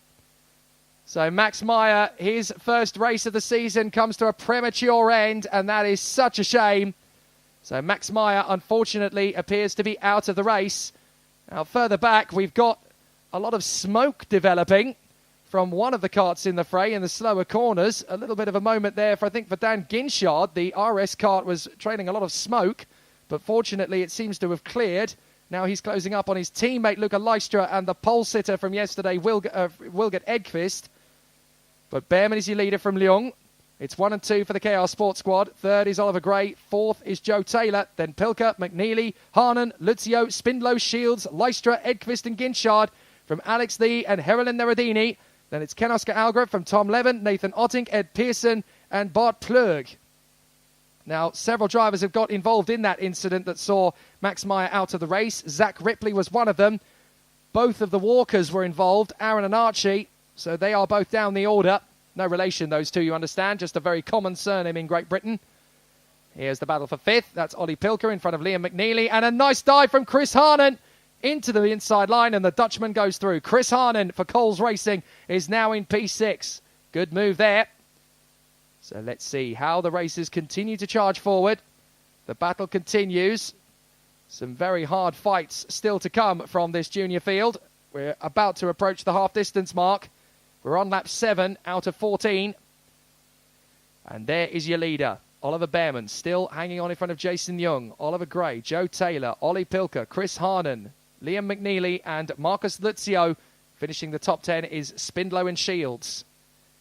So Max Meyer, his first race of the season comes to a premature end, and that is such a shame. So Max Meyer, unfortunately, appears to be out of the race. Now, further back, we've got a lot of smoke developing from one of the carts in the fray in the slower corners. A little bit of a moment there, for Dan Ginshard. The RS cart was trailing a lot of smoke, but fortunately it seems to have cleared. Now he's closing up on his teammate Luca Lystra and the pole sitter from yesterday, Wilgert Edqvist. But Bearman is your leader from Lyon. It's 1 and 2 for the KR Sports Squad. 3rd is Oliver Gray. 4th is Joe Taylor. Then Pilka, McNeely, Harnan, Luzio, Spindlow, Shields, Lystra, Edqvist and Ginshard from Alex Thie and Herolin Neradini. Then it's Ken Oscar Algra from Tom Levin, Nathan Ottink, Ed Pearson and Bart Plug. Now, several drivers have got involved in that incident that saw Max Meyer out of the race. Zach Ripley was one of them. Both of the Walkers were involved, Aaron and Archie. So they are both down the order. No relation, those two, you understand. Just a very common surname in Great Britain. Here's the battle for 5th. That's Ollie Pilka in front of Liam McNeely. And a nice dive from Chris Harnan into the inside line. And the Dutchman goes through. Chris Harnan for Coles Racing is now in P6. Good move there. So let's see how the racers continue to charge forward. The battle continues. Some very hard fights still to come from this junior field. We're about to approach the half-distance mark. We're on lap 7 out of 14. And there is your leader, Oliver Bearman, still hanging on in front of Jason Young, Oliver Gray, Joe Taylor, Ollie Pilka, Chris Harnan, Liam McNeely and Marcus Lutzio. Finishing the top 10 is Spindlow and Shields.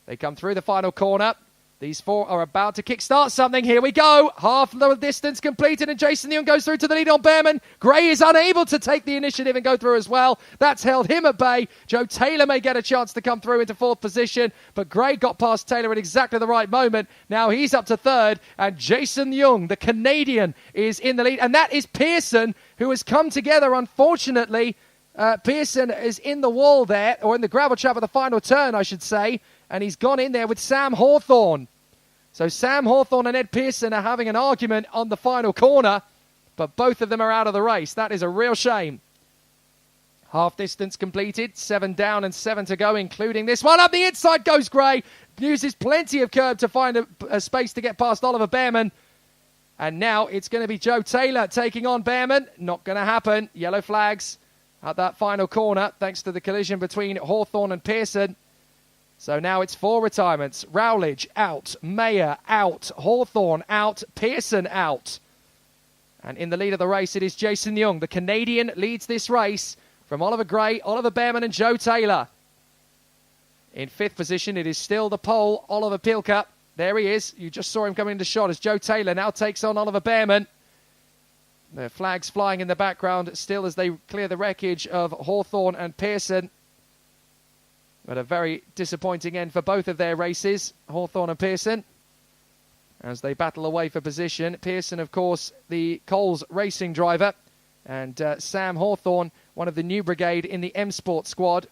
They come through the final corner. These four are about to kickstart something. Here we go. Half the distance completed, and Jason Young goes through to the lead on Behrman. Gray is unable to take the initiative and go through as well. That's held him at bay. Joe Taylor may get a chance to come through into fourth position, but Gray got past Taylor at exactly the right moment. Now he's up to third, and Jason Young, the Canadian, is in the lead. And that is Pearson, who has come together, unfortunately. Pearson is in the wall there, or in the gravel trap at the final turn, I should say, and he's gone in there with Sam Hawthorne. So Sam Hawthorne and Ed Pearson are having an argument on the final corner, but both of them are out of the race. That is a real shame. Half distance completed, 7 down and 7 to go, including this one. Up the inside goes Gray, uses plenty of curb to find a space to get past Oliver Behrman. And now it's going to be Joe Taylor taking on Behrman. Not going to happen. Yellow flags at that final corner, thanks to the collision between Hawthorne and Pearson. So now it's 4 retirements. Rowledge out, Mayer out, Hawthorne out, Pearson out. And in the lead of the race, it is Jason Young. The Canadian leads this race from Oliver Gray, Oliver Behrman and Joe Taylor. In 5th position, it is still the Pole, Oliver Pilka. There he is. You just saw him coming into shot as Joe Taylor now takes on Oliver Behrman. The flags flying in the background still as they clear the wreckage of Hawthorne and Pearson. But a very disappointing end for both of their races, Hawthorne and Pearson, as they battle away for position. Pearson, of course, the Coles racing driver, and Sam Hawthorne, one of the new brigade in the M Sport squad.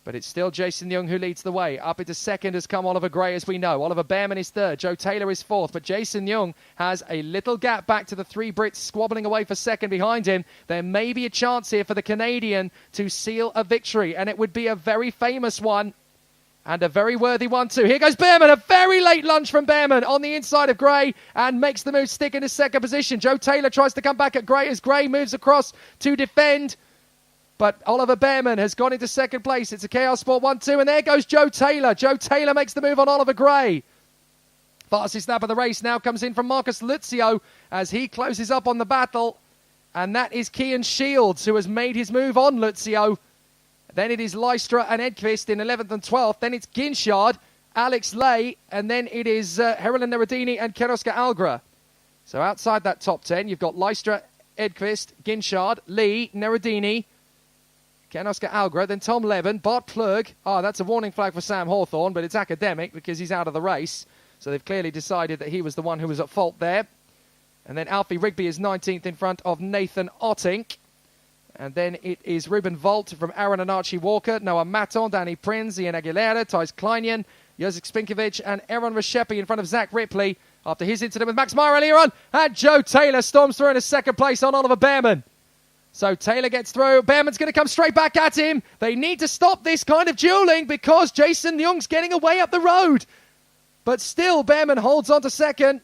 But it's still Jason Young who leads the way. Up into second has come Oliver Gray, as we know. Oliver Behrman is third. Joe Taylor is fourth. But Jason Young has a little gap back to the 3 Brits squabbling away for second behind him. There may be a chance here for the Canadian to seal a victory, and it would be a very famous one and a very worthy one too. Here goes Behrman. A very late lunge from Behrman on the inside of Gray and makes the move stick in his second position. Joe Taylor tries to come back at Gray as Gray moves across to defend. But Oliver Behrman has gone into second place. It's a KR Sport 1-2, and there goes Joe Taylor. Joe Taylor makes the move on Oliver Gray. Fastest lap of the race now comes in from Marcus Lutzio as he closes up on the battle. And that is Cian Shields, who has made his move on Lutzio. Then it is Lystra and Edqvist in 11th and 12th. Then it's Ginchard, Alex Lay, and then it is Heralyn Neradini and Ken-Oscar Algra. So outside that top 10, you've got Lystra, Edqvist, Ginchard, Lee, Neradini, Ken-Oscar Algra, then Tom Levin, Bart Plug. That's a warning flag for Sam Hawthorne, but it's academic because he's out of the race. So they've clearly decided that he was the one who was at fault there. And then Alfie Rigby is 19th in front of Nathan Ottink. And then it is Ruben Volt from Aaron and Archie Walker, Noah Maton, Danny Prinz, Ian Aguilera, Thijs Kleinian, Jozef Spinkovic, and Aaron Reshepi in front of Zach Ripley after his incident with Max Meyer earlier on. And Joe Taylor storms through in a second place on Oliver Behrman. So Taylor gets through. Behrman's going to come straight back at him. They need to stop this kind of dueling because Jason Young's getting away up the road. But still, Behrman holds on to second.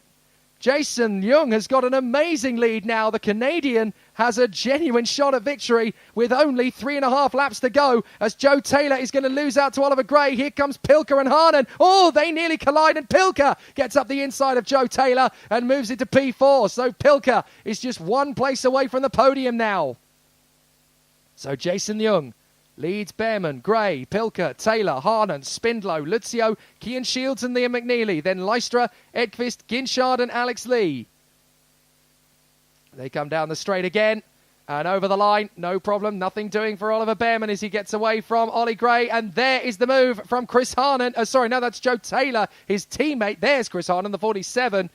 Jason Young has got an amazing lead now. The Canadian has a genuine shot at victory with only 3.5 laps to go as Joe Taylor is going to lose out to Oliver Gray. Here comes Pilka and Harnan. Oh, they nearly collide, and Pilka gets up the inside of Joe Taylor and moves into P4. So Pilka is just 1 place away from the podium now. So Jason Young leads Behrman, Gray, Pilka, Taylor, Harnan, Spindlow, Lutzio, Cian Shields and Liam McNeely. Then Lystra, Edqvist, Ginchard and Alex Lee. They come down the straight again and over the line. No problem. Nothing doing for Oliver Behrman as he gets away from Ollie Gray. And there is the move from Chris Harnan. That's Joe Taylor, his teammate. There's Chris Harnan, the 47,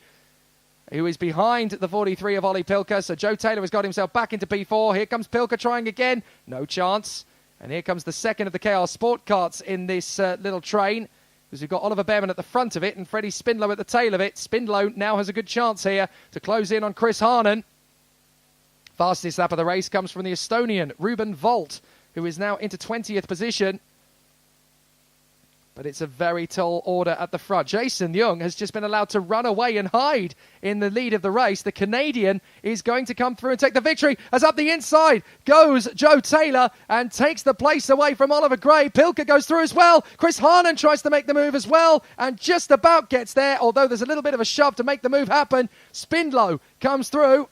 who is behind the 43 of Ollie Pilka. So Joe Taylor has got himself back into P4. Here comes Pilka trying again. No chance. And here comes the second of the KR Sport carts in this little train, because we've got Oliver Behrman at the front of it and Freddie Spindlow at the tail of it. Spindlow now has a good chance here to close in on Chris Harnan. Fastest lap of the race comes from the Estonian, Ruben Volt, who is now into 20th position. But it's a very tall order at the front. Jason Young has just been allowed to run away and hide in the lead of the race. The Canadian is going to come through and take the victory as up the inside goes Joe Taylor and takes the place away from Oliver Gray. Pilka goes through as well. Chris Harnan tries to make the move as well and just about gets there, although there's a little bit of a shove to make the move happen. Spindlow comes through.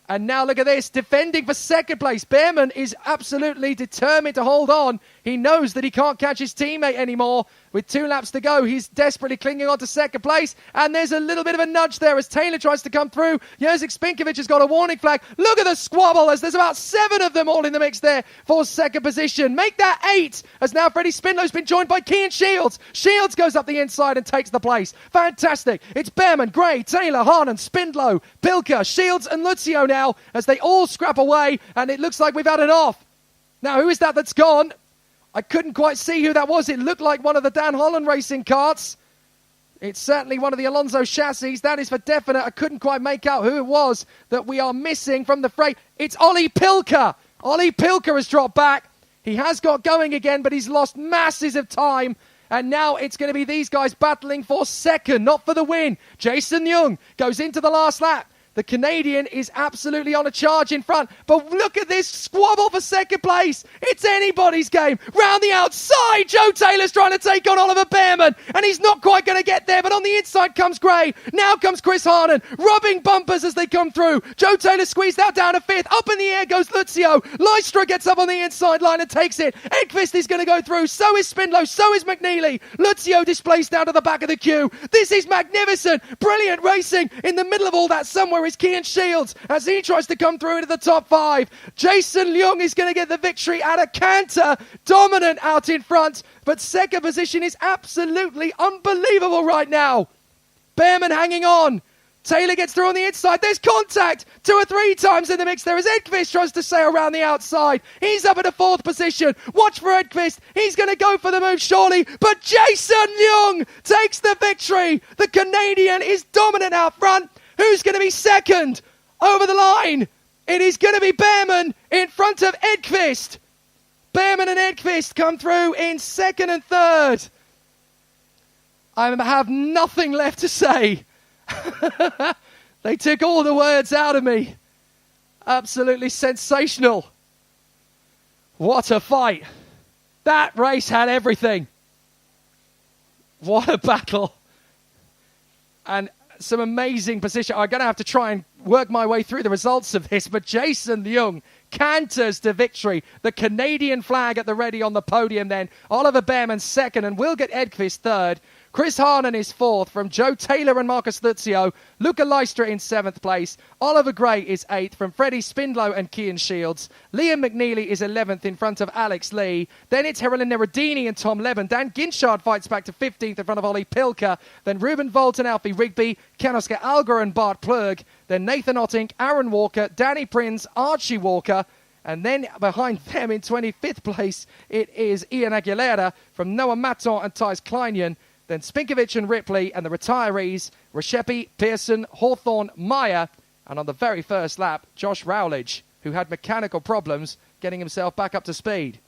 And now look at this, defending for second place. Behrman is absolutely determined to hold on. He knows that he can't catch his teammate anymore. With 2 laps to go, he's desperately clinging on to second place. And there's a little bit of a nudge there as Taylor tries to come through. Jędrzej Spinkovic has got a warning flag. Look at the squabble as there's about 7 of them all in the mix there for second position. Make that 8 as now Freddie Spindlow's been joined by Cian Shields. Shields goes up the inside and takes the place. Fantastic. It's Behrman, Gray, Taylor, Harnan, Spindlow, Pilker, Shields and Lucio now as they all scrap away, and it looks like we've had an off. Now, who is that that's gone? I couldn't quite see who that was. It looked like one of the Dan Holland racing carts. It's certainly one of the Alonso chassis. That is for definite. I couldn't quite make out who it was that we are missing from the fray. It's Ollie Pilker. Ollie Pilker has dropped back. He has got going again, but he's lost masses of time. And now it's going to be these guys battling for second, not for the win. Jason Young goes into the last lap. The Canadian is absolutely on a charge in front. But look at this squabble for second place. It's anybody's game. Round the outside, Joe Taylor's trying to take on Oliver Behrman. And he's not quite going to get there. But on the inside comes Gray. Now comes Chris Harnan, rubbing bumpers as they come through. Joe Taylor squeezed out down to 5th. Up in the air goes Lucio. Lystra gets up on the inside line and takes it. Edqvist is going to go through. So is Spindlow. So is McNeely. Lucio displaced down to the back of the queue. This is magnificent. Brilliant racing. In the middle of all that somewhere is Cian Shields as he tries to come through into the top 5. Jason Leung is going to get the victory at a canter. Dominant out in front, but second position is absolutely unbelievable right now. Behrman hanging on. Taylor gets through on the inside. There's contact 2 or 3 times in the mix. There is Edqvist tries to sail around the outside. He's up at a 4th position. Watch for Edqvist. He's going to go for the move surely, but Jason Leung takes the victory. The Canadian is dominant out front. Who's going to be second over the line? It is going to be Behrman in front of Edqvist. Behrman and Edqvist come through in second and third. I have nothing left to say. They took all the words out of me. Absolutely sensational. What a fight. That race had everything. What a battle. And some amazing position. I'm going to have to try and work my way through the results of this, but Jason Leung canters to victory. The Canadian flag at the ready on the podium then. Oliver Behrman second, and we'll get Edqvist third. Chris Harnan is 4th from Joe Taylor and Marcus Lucio. Luca Lystra in 7th place. Oliver Gray is 8th from Freddie Spindlow and Cian Shields. Liam McNeely is 11th in front of Alex Lee. Then it's Herolin Neradini and Tom Leben. Dan Ginchard fights back to 15th in front of Ollie Pilker. Then Ruben Volt and Alfie Rigby. Ken Oscar Alger and Bart Plurg. Then Nathan Ottink, Aaron Walker, Danny Prince, Archie Walker. And then behind them in 25th place, it is Ian Aguilera from Noah Maton and Thijs Kleinion. Then Spinkovic and Ripley, and the retirees, Reshepi, Pearson, Hawthorne, Meyer, and on the very first lap, Josh Rowledge, who had mechanical problems getting himself back up to speed.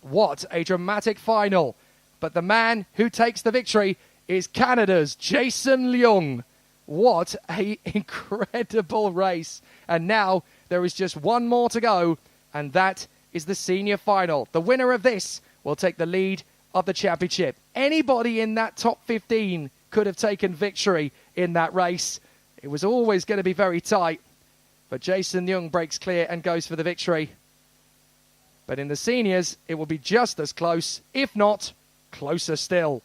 What a dramatic final. But the man who takes the victory is Canada's Jason Leung. What an incredible race. And now there is just one more to go, and that is the senior final. The winner of this will take the lead of the championship. Anybody in that top 15 could have taken victory in that race. It was always going to be very tight, but Jason Leung breaks clear and goes for the victory. But in the seniors, it will be just as close, if not closer still.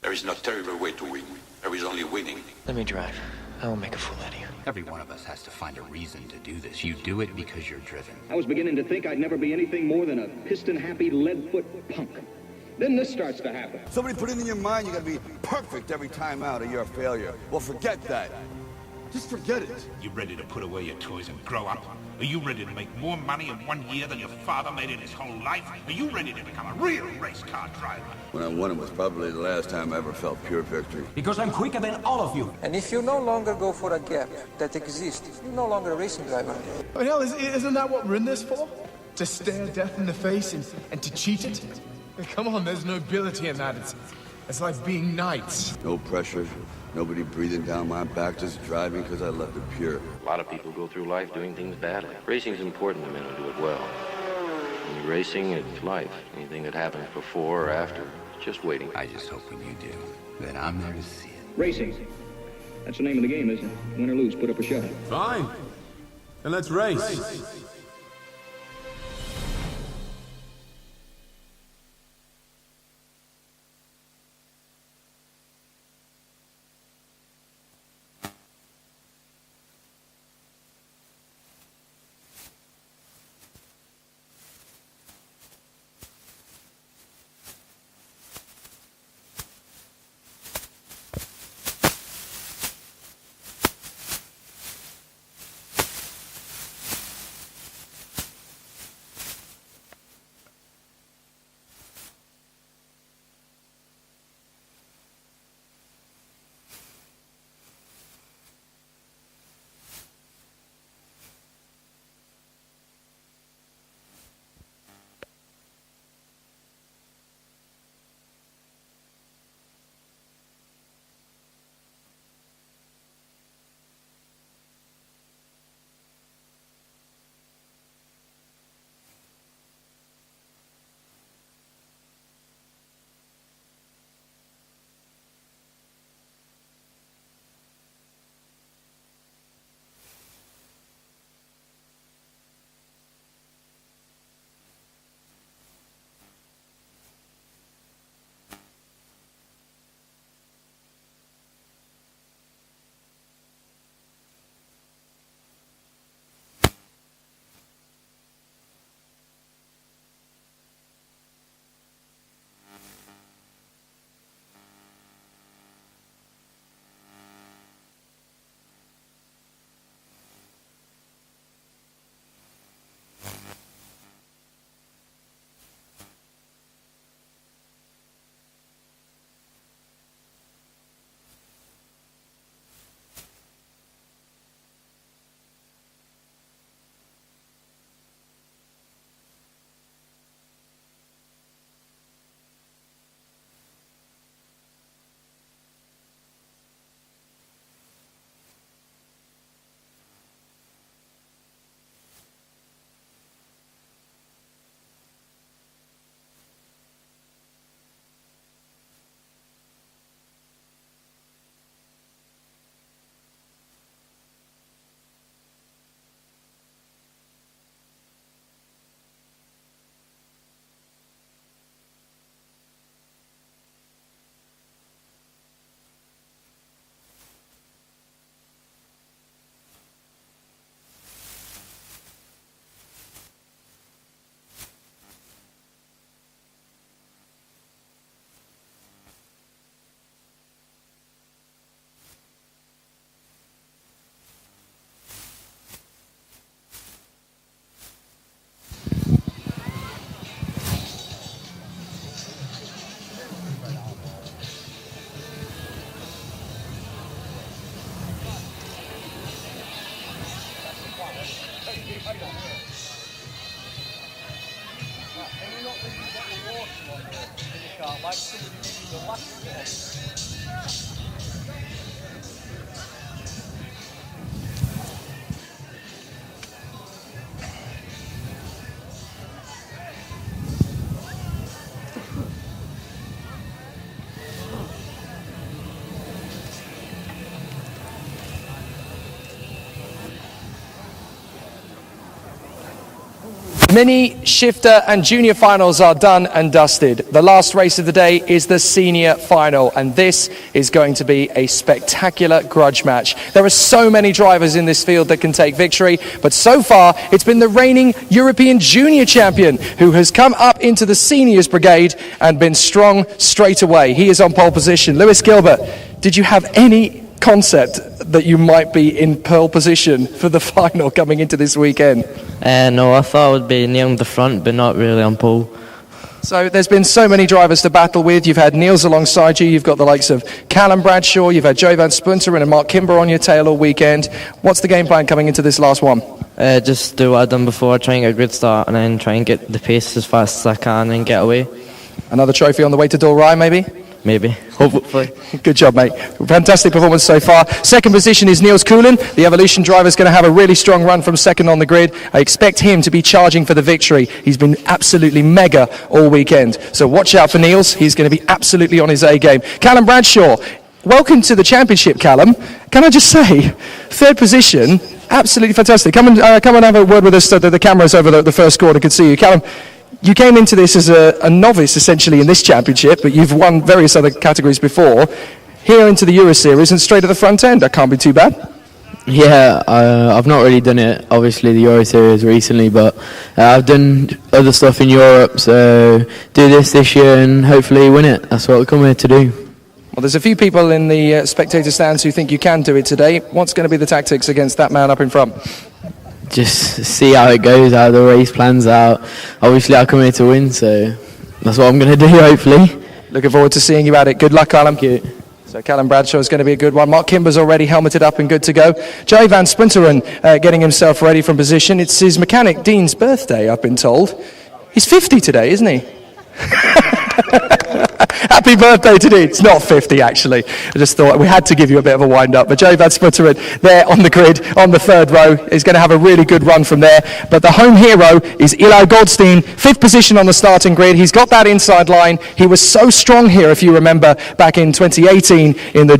There is no terrible way to win. There is only winning. Let me drive. I will make a fool out of you. Every one of us has to find a reason to do this. You do it because you're driven. I was beginning to think I'd never be anything more than a piston-happy, lead-foot punk. Then this starts to happen. Somebody put it in your mind you gotta be perfect every time out or you're a failure. Well, forget that. Just forget it. You ready to put away your toys and grow up? Are you ready to make more money in 1 year than your father made in his whole life? Are you ready to become a real race car driver? When I won it was probably the last time I ever felt pure victory. Because I'm quicker than all of you. And if you no longer go for a gap that exists, you're no longer a racing driver. But hell, isn't that what we're in this for? To stare death in the face and to cheat it? Come on, there's nobility in that. It's like being knights. No pressure. Nobody breathing down my back, just driving because I left it pure. A lot of people go through life doing things badly. Racing's important to men who do it well. When you're racing, it's life. Anything that happens before or after is Just waiting. I just hope when you do, that I'm there to see it. Racing. That's the name of the game, isn't it? Win or lose, put up or shut up. Fine. Then let's race. Mini, shifter and junior finals are done and dusted. The last race of the day is the senior final, and this is going to be a spectacular grudge match. There are so many drivers in this field that can take victory, but so far it's been the reigning European junior champion who has come up into the seniors brigade and been strong straight away. He is on pole position. Lewis Gilbert, did you have any concept that you might be in pole position for the final coming into this weekend? No, I thought I would be near the front, but not really on pole. So there's been so many drivers to battle with. You've had Niels alongside you. You've got the likes of Callum Bradshaw. You've had Joe Van Spunteren and Mark Kimber on your tail all weekend. What's the game plan coming into this last one? Just do what I've done before, try and get a good start and then try and get the pace as fast as I can and get away. Another trophy on the way to Dorrai, maybe? maybe, hopefully. Good job, mate. Fantastic performance so far. Second position is Niels Koolin. The Evolution driver is going to have a really strong run from second on the grid. I expect him to be charging for the victory. He's been absolutely mega all weekend. So watch out for Niels. He's going to be absolutely on his A game. Callum Bradshaw, welcome to the championship, Callum. Can I just say, third position, absolutely fantastic. Come and have a word with us. The cameras over the first corner could see you. Callum, you came into this as a novice, essentially, in this championship, but you've won various other categories before. Here into the Euro Series and straight at the front end. That can't be too bad. Yeah, I've not really done it, obviously, the Euro Series recently, but I've done other stuff in Europe, so do this year and hopefully win it. That's what I come here to do. Well, there's a few people in the spectator stands who think you can do it today. What's going to be the tactics against that man up in front? Just see how it goes, how the race plans out. Obviously, I come here to win, so that's what I'm going to do, hopefully. Looking forward to seeing you at it. Good luck, Callum. Thank you. So Callum Bradshaw is going to be a good one. Mark Kimber's already helmeted up and good to go. Joey Van Sprinteren getting himself ready from position. It's his mechanic Dean's birthday, I've been told. He's 50 today, isn't he? Happy birthday to Dean. It's not 50, actually. I just thought we had to give you a bit of a wind-up. But Joey Van Sprinteren there on the grid, on the third row, is going to have a really good run from there. But the home hero is Eli Goldstein, fifth position on the starting grid. He's got that inside line. He was so strong here, if you remember, back in 2018 in the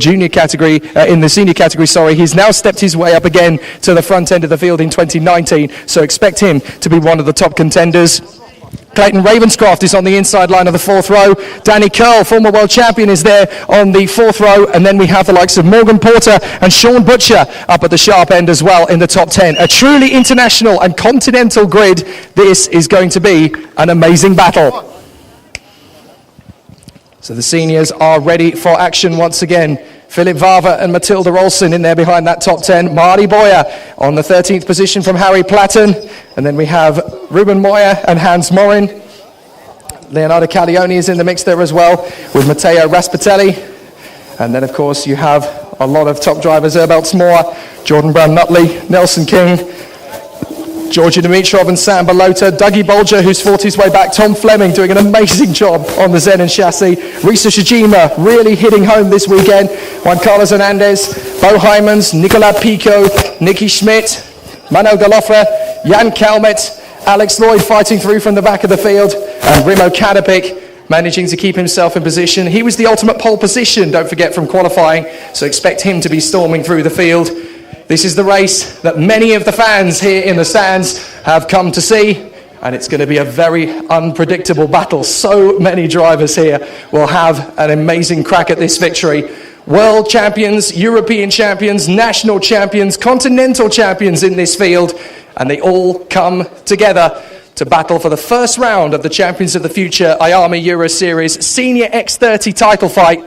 senior category, sorry. He's now stepped his way up again to the front end of the field in 2019. So expect him to be one of the top contenders. Clayton Ravenscroft is on the inside line of the fourth row. Danny Curl, former world champion, is there on the fourth row. And then we have the likes of Morgan Porter and Sean Butcher up at the sharp end as well in the top 10. A truly international and continental grid. This is going to be an amazing battle. So the seniors are ready for action once again. Philip Vava and Matilda Olsen in there behind that top 10. Marty Boyer on the 13th position from Harry Platten. And then we have Ruben Moyer and Hans Morin. Leonardo Caglioni is in the mix there as well with Matteo Raspatelli. And then, of course, you have a lot of top drivers. Erbelts Moore, Jordan Brown-Nutley, Nelson King, Georgia Dimitrov and Sam Balota, Dougie Bolger, who's fought his way back, Tom Fleming doing an amazing job on the Zen and chassis, Risa Shijima really hitting home this weekend, Juan Carlos Hernandez, Bo Hymans, Nicolas Pico, Nicky Schmidt, Manuel Galofre, Jan Kalmet, Alex Lloyd fighting through from the back of the field, and Rimo Kadapik managing to keep himself in position. He was the ultimate pole position, don't forget, from qualifying, so expect him to be storming through the field. This is the race that many of the fans here in the stands have come to see, and it's going to be a very unpredictable battle. So many drivers here will have an amazing crack at this victory. World champions, European champions, national champions, continental champions in this field, and they all come together to battle for the first round of the Champions of the Future IAME Euro Series Senior X30 title fight.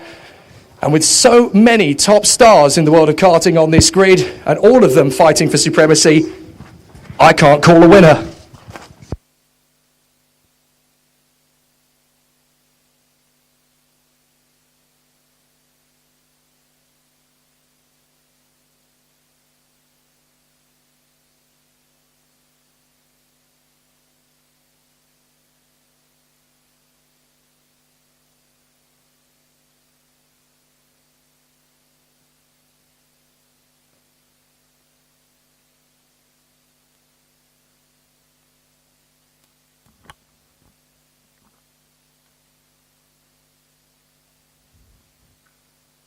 And with so many top stars in the world of karting on this grid, and all of them fighting for supremacy, I can't call a winner.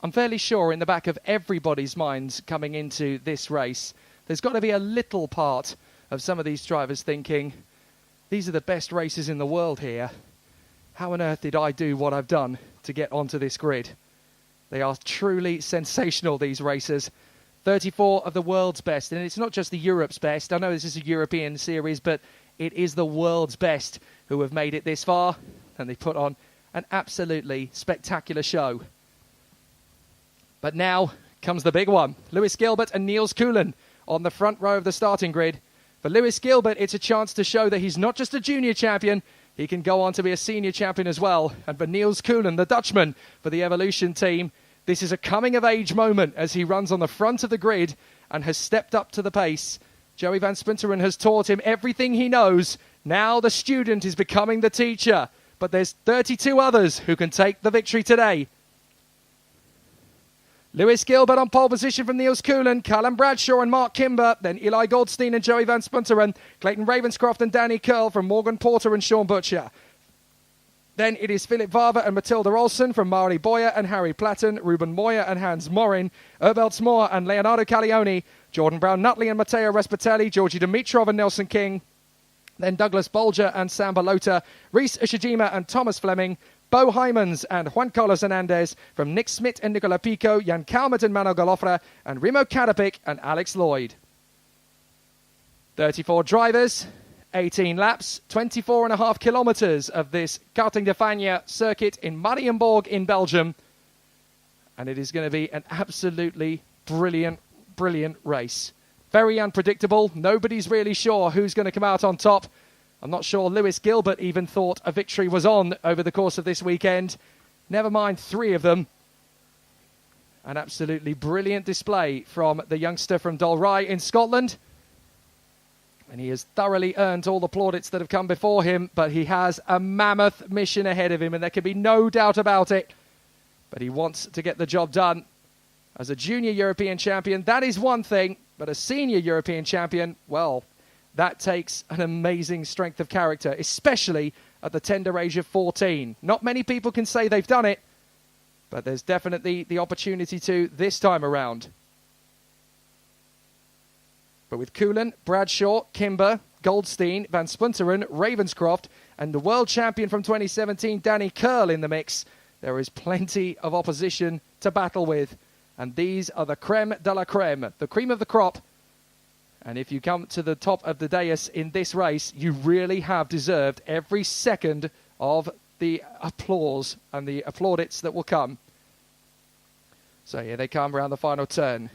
I'm fairly sure in the back of everybody's minds coming into this race, there's got to be a little part of some of these drivers thinking, these are the best races in the world here. How on earth did I do what I've done to get onto this grid? They are truly sensational, these racers. 34 of the world's best, and it's not just the Europe's best. I know this is a European series, but it is the world's best who have made it this far, and they put on an absolutely spectacular show. But now comes the big one. Lewis Gilbert and Niels Koolin on the front row of the starting grid. For Lewis Gilbert, it's a chance to show that he's not just a junior champion, he can go on to be a senior champion as well. And for Niels Koolin, the Dutchman for the Evolution team, this is a coming-of-age moment as he runs on the front of the grid and has stepped up to the pace. Joey Van Sprinteren has taught him everything he knows. Now the student is becoming the teacher. But there's 32 others who can take the victory today. Lewis Gilbert on pole position from Niels Coughlan, Callum Bradshaw and Mark Kimber, then Eli Goldstein and Joey Van Spunteren, Clayton Ravenscroft and Danny Curl from Morgan Porter and Sean Butcher. Then it is Philip Vava and Matilda Olsen from Marley Boyer and Harry Platten, Ruben Moyer and Hans Morin, Erbelt Smoor and Leonardo Caglioni, Jordan Brown-Nutley and Matteo Respitelli, Georgi Dimitrov and Nelson King, then Douglas Bolger and Sam Balota, Reese Ushijima and Thomas Fleming, Bo Hymans and Juan Carlos Hernandez, from Nick Smith and Nicola Pico, Jan Kalmert and Manuel Galofra, and Remo Kadapik and Alex Lloyd. 34 drivers, 18 laps, 24.5 kilometres of this Karting de Fagnes circuit in Mariembourg in Belgium. And it is going to be an absolutely brilliant race. Very unpredictable. Nobody's really sure who's going to come out on top. I'm not sure Lewis Gilbert even thought a victory was on over the course of this weekend. Never mind 3 of them. An absolutely brilliant display from the youngster from Dalry in Scotland. And he has thoroughly earned all the plaudits that have come before him, but he has a mammoth mission ahead of him, and there can be no doubt about it. But he wants to get the job done. As a junior European champion, that is one thing, but a senior European champion, well, that takes an amazing strength of character, especially at the tender age of 14. Not many people can say they've done it, but there's definitely the opportunity to this time around. But with Coughlan, Bradshaw, Kimber, Goldstein, Van Spunteren, Ravenscroft, and the world champion from 2017, Danny Curl, in the mix, there is plenty of opposition to battle with. And these are the creme de la creme, the cream of the crop. And if you come to the top of the dais in this race, you really have deserved every second of the applause and the applaudits that will come. So here they come around the final turn.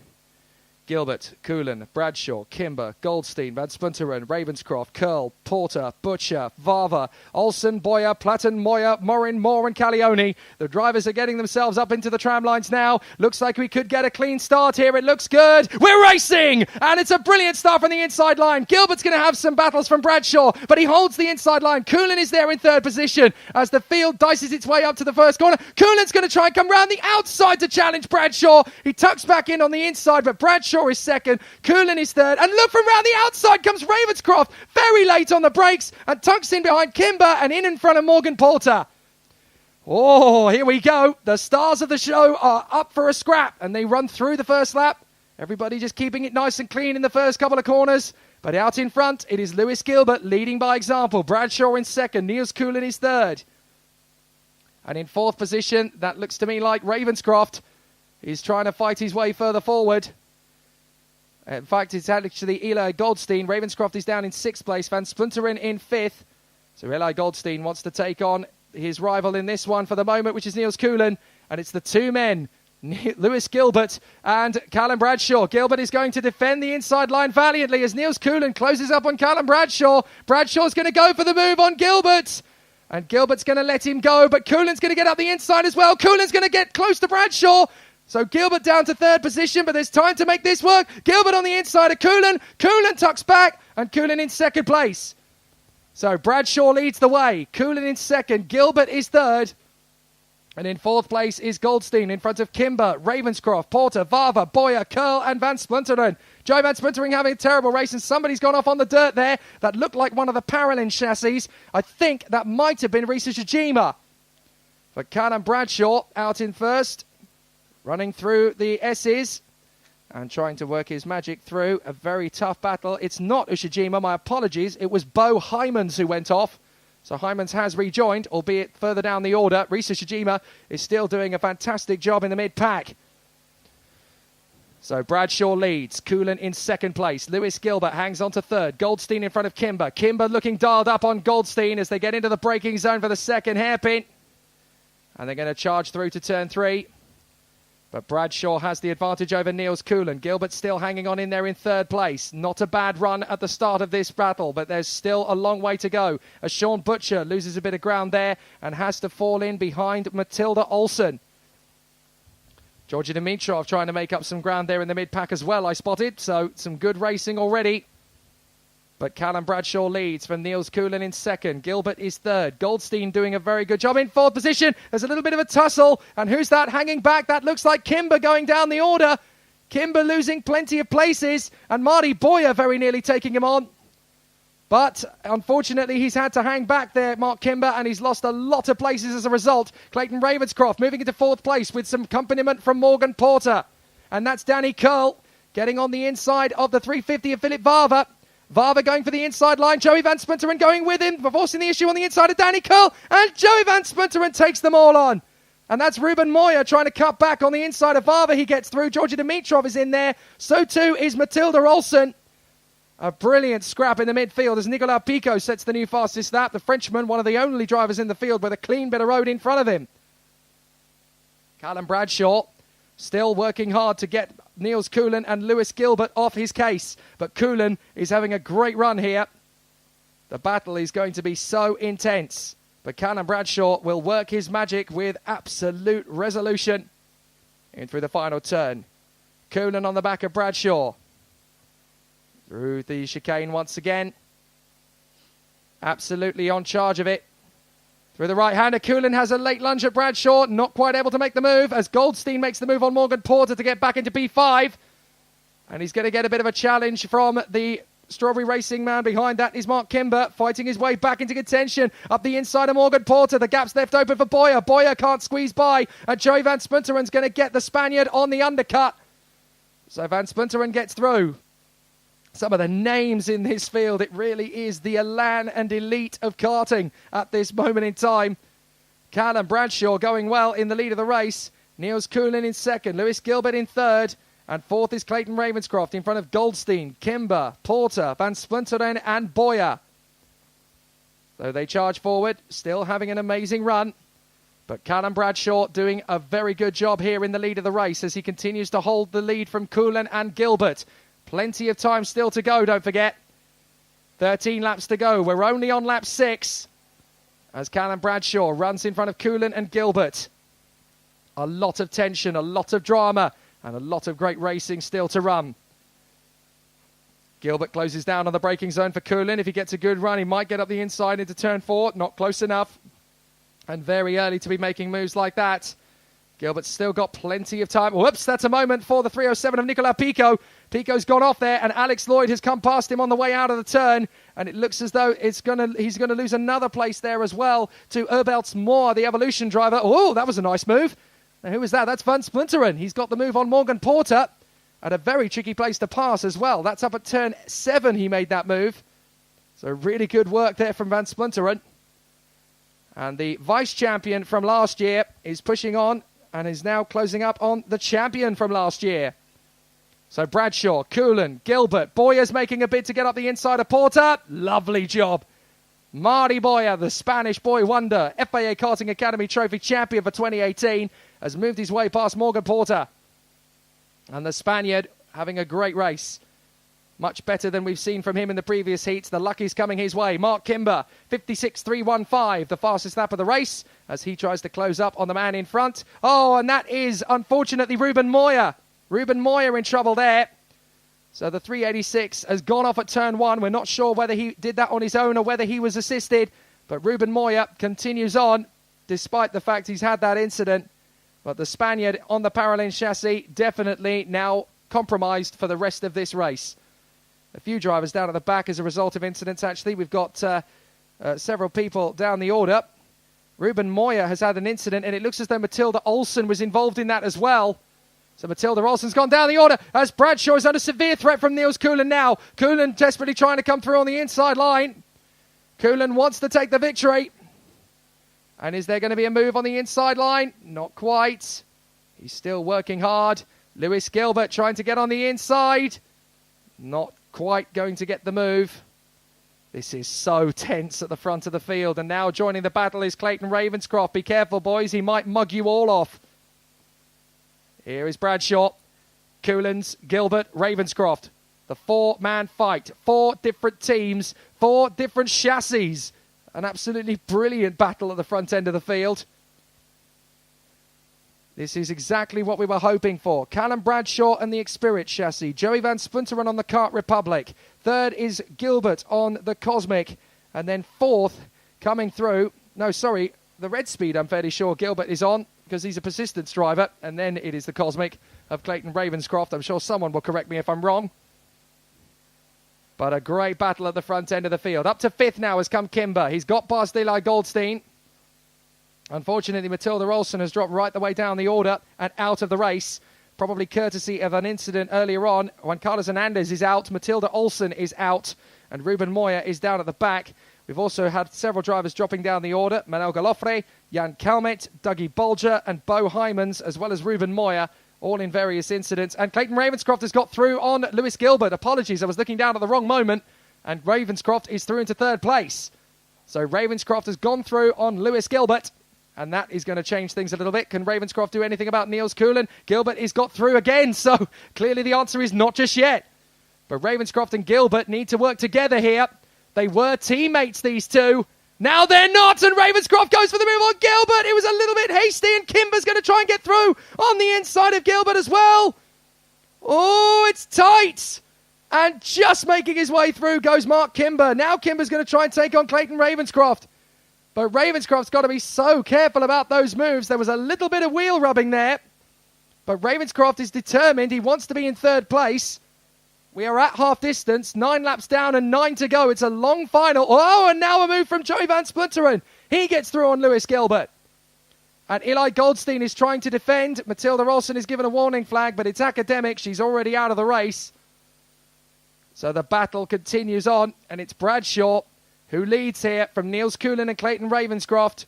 Gilbert, Coughlan, Bradshaw, Kimber, Goldstein, Van Spunteren, Ravenscroft, Curl, Porter, Butcher, Vava, Olsen, Boyer, Platten, Moyer, Morin, Moore and Caglioni. The drivers are getting themselves up into the tram lines now. Looks like we could get a clean start here. It looks good. We're racing! And it's a brilliant start from the inside line. Gilbert's going to have some battles from Bradshaw, but he holds the inside line. Coughlan is there in third position as the field dices its way up to the first corner. Coughlan's going to try and come round the outside to challenge Bradshaw. He tucks back in on the inside, but Bradshaw is second, Coughlan is third, and look from round the outside comes Ravenscroft, very late on the brakes, and tucks in behind Kimber and in front of Morgan Porter. Oh, here we go. The stars of the show are up for a scrap, and they run through the first lap. Everybody just keeping it nice and clean in the first couple of corners. But out in front, it is Lewis Gilbert leading by example. Bradshaw in second, Niels Coughlan is third. And in fourth position, that looks to me like Ravenscroft. He's trying to fight his way further forward. In fact, it's actually Eli Goldstein. Ravenscroft is down in sixth place. Van Spunteren in fifth. So Eli Goldstein wants to take on his rival in this one for the moment, which is Niels Coughlan. And it's the two men, Lewis Gilbert and Callum Bradshaw. Gilbert is going to defend the inside line valiantly as Niels Coughlan closes up on Callum Bradshaw. Bradshaw's going to go for the move on Gilbert. And Gilbert's going to let him go, but Coughlan's going to get up the inside as well. Coughlan's going to get close to Bradshaw. So Gilbert down to third position, but there's time to make this work. Gilbert on the inside of Coughlan. Coughlan tucks back, and Coughlan in second place. So Bradshaw leads the way. Coughlan in second. Gilbert is third. And in fourth place is Goldstein in front of Kimber, Ravenscroft, Porter, Vava, Boyer, Curl, and Van Spunteren. Joe Van Spunteren having a terrible race, and somebody's gone off on the dirt there. That looked like one of the Paralin chassis. I think that might have been Risa Shijima. But Callum Bradshaw out in first. Running through the S's and trying to work his magic through a very tough battle. It's not Ushijima, my apologies. It was Bo Hymans who went off. So Hymans has rejoined, albeit further down the order. Risa Shijima is still doing a fantastic job in the mid-pack. So Bradshaw leads. Coughlan in second place. Lewis Gilbert hangs on to third. Goldstein in front of Kimber. Kimber looking dialed up on Goldstein as they get into the braking zone for the second hairpin. And they're going to charge through to turn 3. But Bradshaw has the advantage over Niels Coughlan. Gilbert still hanging on in there in third place. Not a bad run at the start of this battle, but there's still a long way to go. As Sean Butcher loses a bit of ground there and has to fall in behind Matilda Olsen. Georgi Dimitrov trying to make up some ground there in the mid-pack as well, I spotted. So some good racing already. But Callum Bradshaw leads from Niels Coulin in second. Gilbert is third. Goldstein doing a very good job in fourth position. There's a little bit of a tussle. And who's that hanging back? That looks like Kimber going down the order. Kimber losing plenty of places. And Marty Boyer very nearly taking him on. But unfortunately, he's had to hang back there, Mark Kimber, and he's lost a lot of places as a result. Clayton Ravenscroft moving into fourth place with some accompaniment from Morgan Porter. And that's Danny Curl getting on the inside of the 350 of Philip Varver. Varver going for the inside line. Joey Van Spunteren going with him, forcing the issue on the inside of Danny Curl. And Joey Van Spunteren takes them all on. And that's Ruben Moyer trying to cut back on the inside of Varver. He gets through. Georgia Dimitrov is in there. So too is Matilda Olsen. A brilliant scrap in the midfield as Nicolas Pico sets the new fastest lap. The Frenchman, one of the only drivers in the field with a clean bit of road in front of him. Callum Bradshaw still working hard to get Niels Coulin and Lewis Gilbert off his case. But Coulin is having a great run here. The battle is going to be so intense. But Callum Bradshaw will work his magic with absolute resolution. In through the final turn. Coulin on the back of Bradshaw. Through the chicane once again. Absolutely on charge of it. Through the right-hander, Coulin has a late lunge at Bradshaw. Not quite able to make the move as Goldstein makes the move on Morgan Porter to get back into P5. And he's going to get a bit of a challenge from the Strawberry Racing man. Behind that is Mark Kimber fighting his way back into contention. Up the inside of Morgan Porter. The gap's left open for Boyer. Boyer can't squeeze by. And Joey Van Spunteren's going to get the Spaniard on the undercut. So Van Spunteren gets through. Some of the names in this field, it really is the elan and elite of karting at this moment in time. Callum Bradshaw going well in the lead of the race. Niels Coulin in second. Lewis Gilbert in third. And fourth is Clayton Ravenscroft in front of Goldstein, Kimber, Porter, Van Splinteren and Boyer. So they charge forward, still having an amazing run. But Callum Bradshaw doing a very good job here in the lead of the race as he continues to hold the lead from Coulin and Gilbert. Plenty of time still to go, don't forget. 13 laps to go. We're only on lap 6 as Callum Bradshaw runs in front of Coulin and Gilbert. A lot of tension, a lot of drama, and a lot of great racing still to run. Gilbert closes down on the braking zone for Coulin. If he gets a good run, he might get up the inside into turn 4. Not close enough. And very early to be making moves like that. Gilbert's still got plenty of time. Whoops, that's a moment for the 307 of Nicolas Pico. Pico's gone off there, and Alex Lloyd has come past him on the way out of the turn. And it looks as though he's going to lose another place there as well to Urbelts Moore, the Evolution driver. Oh, that was a nice move. Now, who was that? That's Van Splinteren. He's got the move on Morgan Porter at a very tricky place to pass as well. That's up at turn 7 he made that move. So really good work there from Van Splinteren. And the vice champion from last year is pushing on and is now closing up on the champion from last year. So Bradshaw, Coulin, Gilbert, Boyer's making a bid to get up the inside of Porter. Lovely job. Marty Boyer, the Spanish boy wonder, FIA Karting Academy Trophy champion for 2018, has moved his way past Morgan Porter. And the Spaniard having a great race. Much better than we've seen from him in the previous heats. The lucky's coming his way. Mark Kimber, 56.315, the fastest lap of the race, as he tries to close up on the man in front. Oh, and that is, unfortunately, Ruben Moyer. Ruben Moyer in trouble there. So the 386 has gone off at turn 1. We're not sure whether he did that on his own or whether he was assisted. But Ruben Moyer continues on, despite the fact he's had that incident. But the Spaniard on the Paralin chassis definitely now compromised for the rest of this race. A few drivers down at the back as a result of incidents, actually. We've got several people down the order. Ruben Moyer has had an incident, and it looks as though Matilda Olsen was involved in that as well. So Matilda Olsen's gone down the order as Bradshaw is under severe threat from Niels Coulin now. Coulin desperately trying to come through on the inside line. Coulin wants to take the victory. And is there going to be a move on the inside line? Not quite. He's still working hard. Lewis Gilbert trying to get on the inside. Not quite going to get the move. This is so tense at the front of the field. And now joining the battle is Clayton Ravenscroft. Be careful, boys. He might mug you all off. Here is Bradshaw. Coulins, Gilbert, Ravenscroft. The 4-man fight. 4 different teams. 4 different chassis. An absolutely brilliant battle at the front end of the field. This is exactly what we were hoping for. Callum Bradshaw and the Xspirit chassis. Joey Van Spunteren on the Kart Republic. Third is Gilbert on the Cosmic. And then fourth, coming through, the Red Speed, I'm fairly sure Gilbert is on, because he's a persistence driver. And then it is the Cosmic of Clayton Ravenscroft. I'm sure someone will correct me if I'm wrong. But a great battle at the front end of the field. Up to fifth now has come Kimber. He's got past Eli Goldstein. Unfortunately, Matilda Olsen has dropped right the way down the order and out of the race, probably courtesy of an incident earlier on. Juan Carlos Hernandez is out, Matilda Olsen is out, and Ruben Moya is down at the back. We've also had several drivers dropping down the order. Manuel Galofre, Jan Kalmet, Dougie Bolger, and Bo Hymans, as well as Ruben Moya, all in various incidents. And Clayton Ravenscroft has got through on Lewis Gilbert. Apologies, I was looking down at the wrong moment, and Ravenscroft is through into third place. So Ravenscroft has gone through on Lewis Gilbert. And that is going to change things a little bit. Can Ravenscroft do anything about Niels Coolen? Gilbert has got through again, so clearly the answer is not just yet. But Ravenscroft and Gilbert need to work together here. They were teammates, these two. Now they're not, and Ravenscroft goes for the move on Gilbert. It was a little bit hasty, and Kimber's going to try and get through on the inside of Gilbert as well. Oh, it's tight. And just making his way through goes Mark Kimber. Now Kimber's going to try and take on Clayton Ravenscroft. But Ravenscroft's got to be so careful about those moves. There was a little bit of wheel rubbing there. But Ravenscroft is determined. He wants to be in third place. We are at half distance. 9 laps down and 9 to go. It's a long final. Oh, and now a move from Joey Van Spunteren. He gets through on Lewis Gilbert. And Eli Goldstein is trying to defend. Matilda Olsen is given a warning flag, but it's academic. She's already out of the race. So the battle continues on, and it's Bradshaw who leads here from Niels Coolen and Clayton Ravenscroft.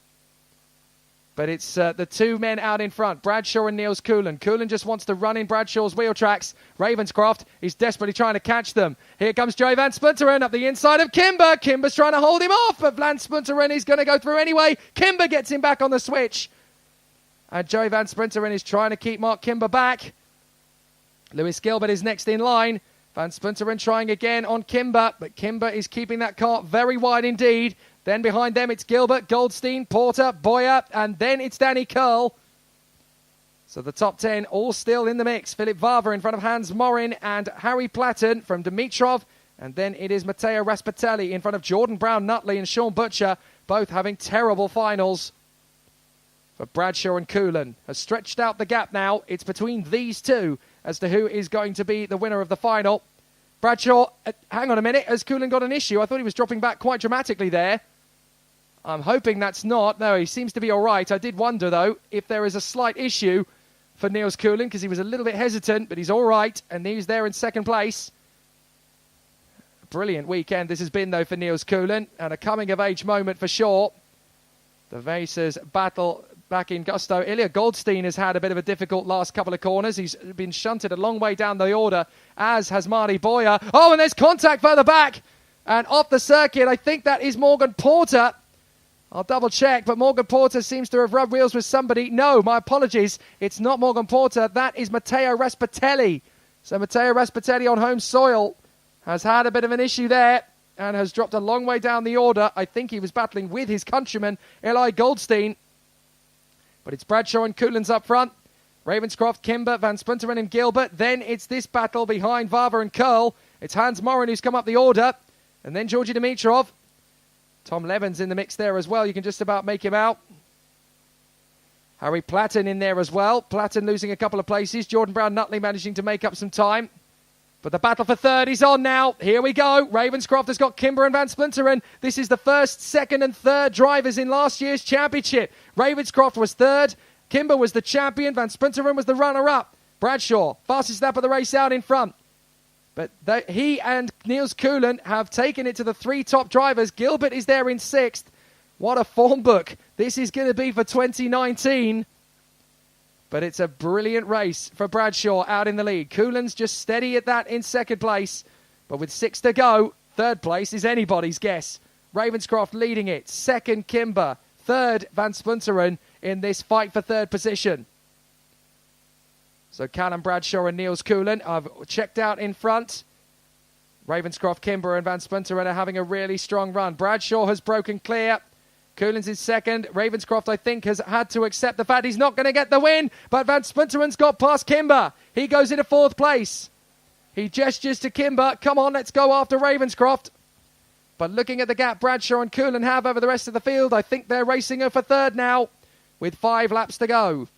But it's the two men out in front, Bradshaw and Niels Coolen. Coolen just wants to run in Bradshaw's wheel tracks. Ravenscroft is desperately trying to catch them. Here comes Joey Van Spunteren up the inside of Kimber. Kimber's trying to hold him off, but Van Spunteren is going to go through anyway. Kimber gets him back on the switch. And Joey Van Spunteren is trying to keep Mark Kimber back. Lewis Gilbert is next in line. Van Spunteren trying again on Kimber, but Kimber is keeping that kart very wide indeed. Then behind them it's Gilbert, Goldstein, Porter, Boyer, and then it's Danny Curl. So the top 10 all still in the mix. Philip Vava in front of Hans Morin and Harry Platten from Dimitrov. And then it is Matteo Raspatelli in front of Jordan Brown-Nutley and Sean Butcher, both having terrible finals. But Bradshaw and Coolen has stretched out the gap now. It's between these two as to who is going to be the winner of the final. Bradshaw, hang on a minute, has Coolen got an issue? I thought he was dropping back quite dramatically there. I'm hoping that's not. No, he seems to be all right. I did wonder, though, if there is a slight issue for Niels Coolen, because he was a little bit hesitant, but he's all right, and he's there in second place. Brilliant weekend this has been, though, for Niels Coolen, and a coming-of-age moment for sure. The Vacers battle back in gusto. Ilya Goldstein has had a bit of a difficult last couple of corners. He's been shunted a long way down the order, as has Marty Boyer. Oh, and there's contact further back. And off the circuit, I think that is Morgan Porter. I'll double check, but Morgan Porter seems to have rubbed wheels with somebody. No, my apologies. It's not Morgan Porter. That is Matteo Raspatelli. So Matteo Raspatelli on home soil has had a bit of an issue there and has dropped a long way down the order. I think he was battling with his countryman, Eli Goldstein. But it's Bradshaw and Coolen's up front. Ravenscroft, Kimber, Van Spunteren and Gilbert. Then it's this battle behind Vava and Curl. It's Hans Morin who's come up the order. And then Georgi Dimitrov. Tom Levin's in the mix there as well. You can just about make him out. Harry Platten in there as well. Platten losing a couple of places. Jordan Brown-Nutley managing to make up some time. But the battle for third is on now. Here we go. Ravenscroft has got Kimber and Van Spunteren. This is the first, second and third drivers in last year's championship. Ravenscroft was third. Kimber was the champion. Van Spunteren was the runner-up. Bradshaw, fastest lap of the race out in front. But he and Niels Coolen have taken it to the three top drivers. Gilbert is there in sixth. What a form book this is going to be for 2019. But it's a brilliant race for Bradshaw out in the lead. Coolen's just steady at that in second place. But with 6 to go, third place is anybody's guess. Ravenscroft leading it. Second, Kimber. Third, Van Spunteren in this fight for third position. So Callum Bradshaw and Niels Coolen have checked out in front. Ravenscroft, Kimber and Van Spunteren are having a really strong run. Bradshaw has broken clear. Coulin's in second. Ravenscroft, I think, has had to accept the fact he's not going to get the win. But Van Spunteren's got past Kimber. He goes into fourth place. He gestures to Kimber. Come on, let's go after Ravenscroft. But looking at the gap Bradshaw and Coulin have over the rest of the field, I think they're racing her for third now with 5 laps to go.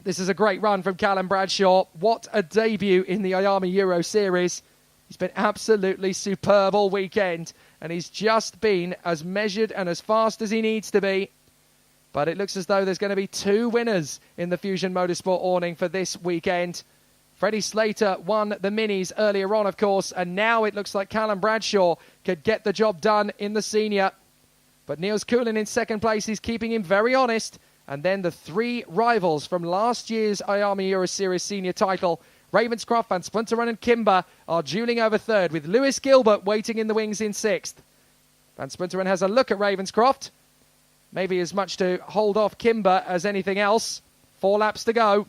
This is a great run from Callum Bradshaw. What a debut in the IAME Euro Series. He's been absolutely superb all weekend. And he's just been as measured and as fast as he needs to be. But it looks as though there's going to be 2 winners in the Fusion Motorsport awning for this weekend. Freddie Slater won the minis earlier on, of course. And now it looks like Callum Bradshaw could get the job done in the senior. But Niels Coulin in second place. He's keeping him very honest. And then the 3 rivals from last year's IAME Euro Series senior title, Ravenscroft, Van Spunteren and Kimber, are dueling over third, with Lewis Gilbert waiting in the wings in sixth. Van Spunteren has a look at Ravenscroft. Maybe as much to hold off Kimber as anything else. 4 laps to go.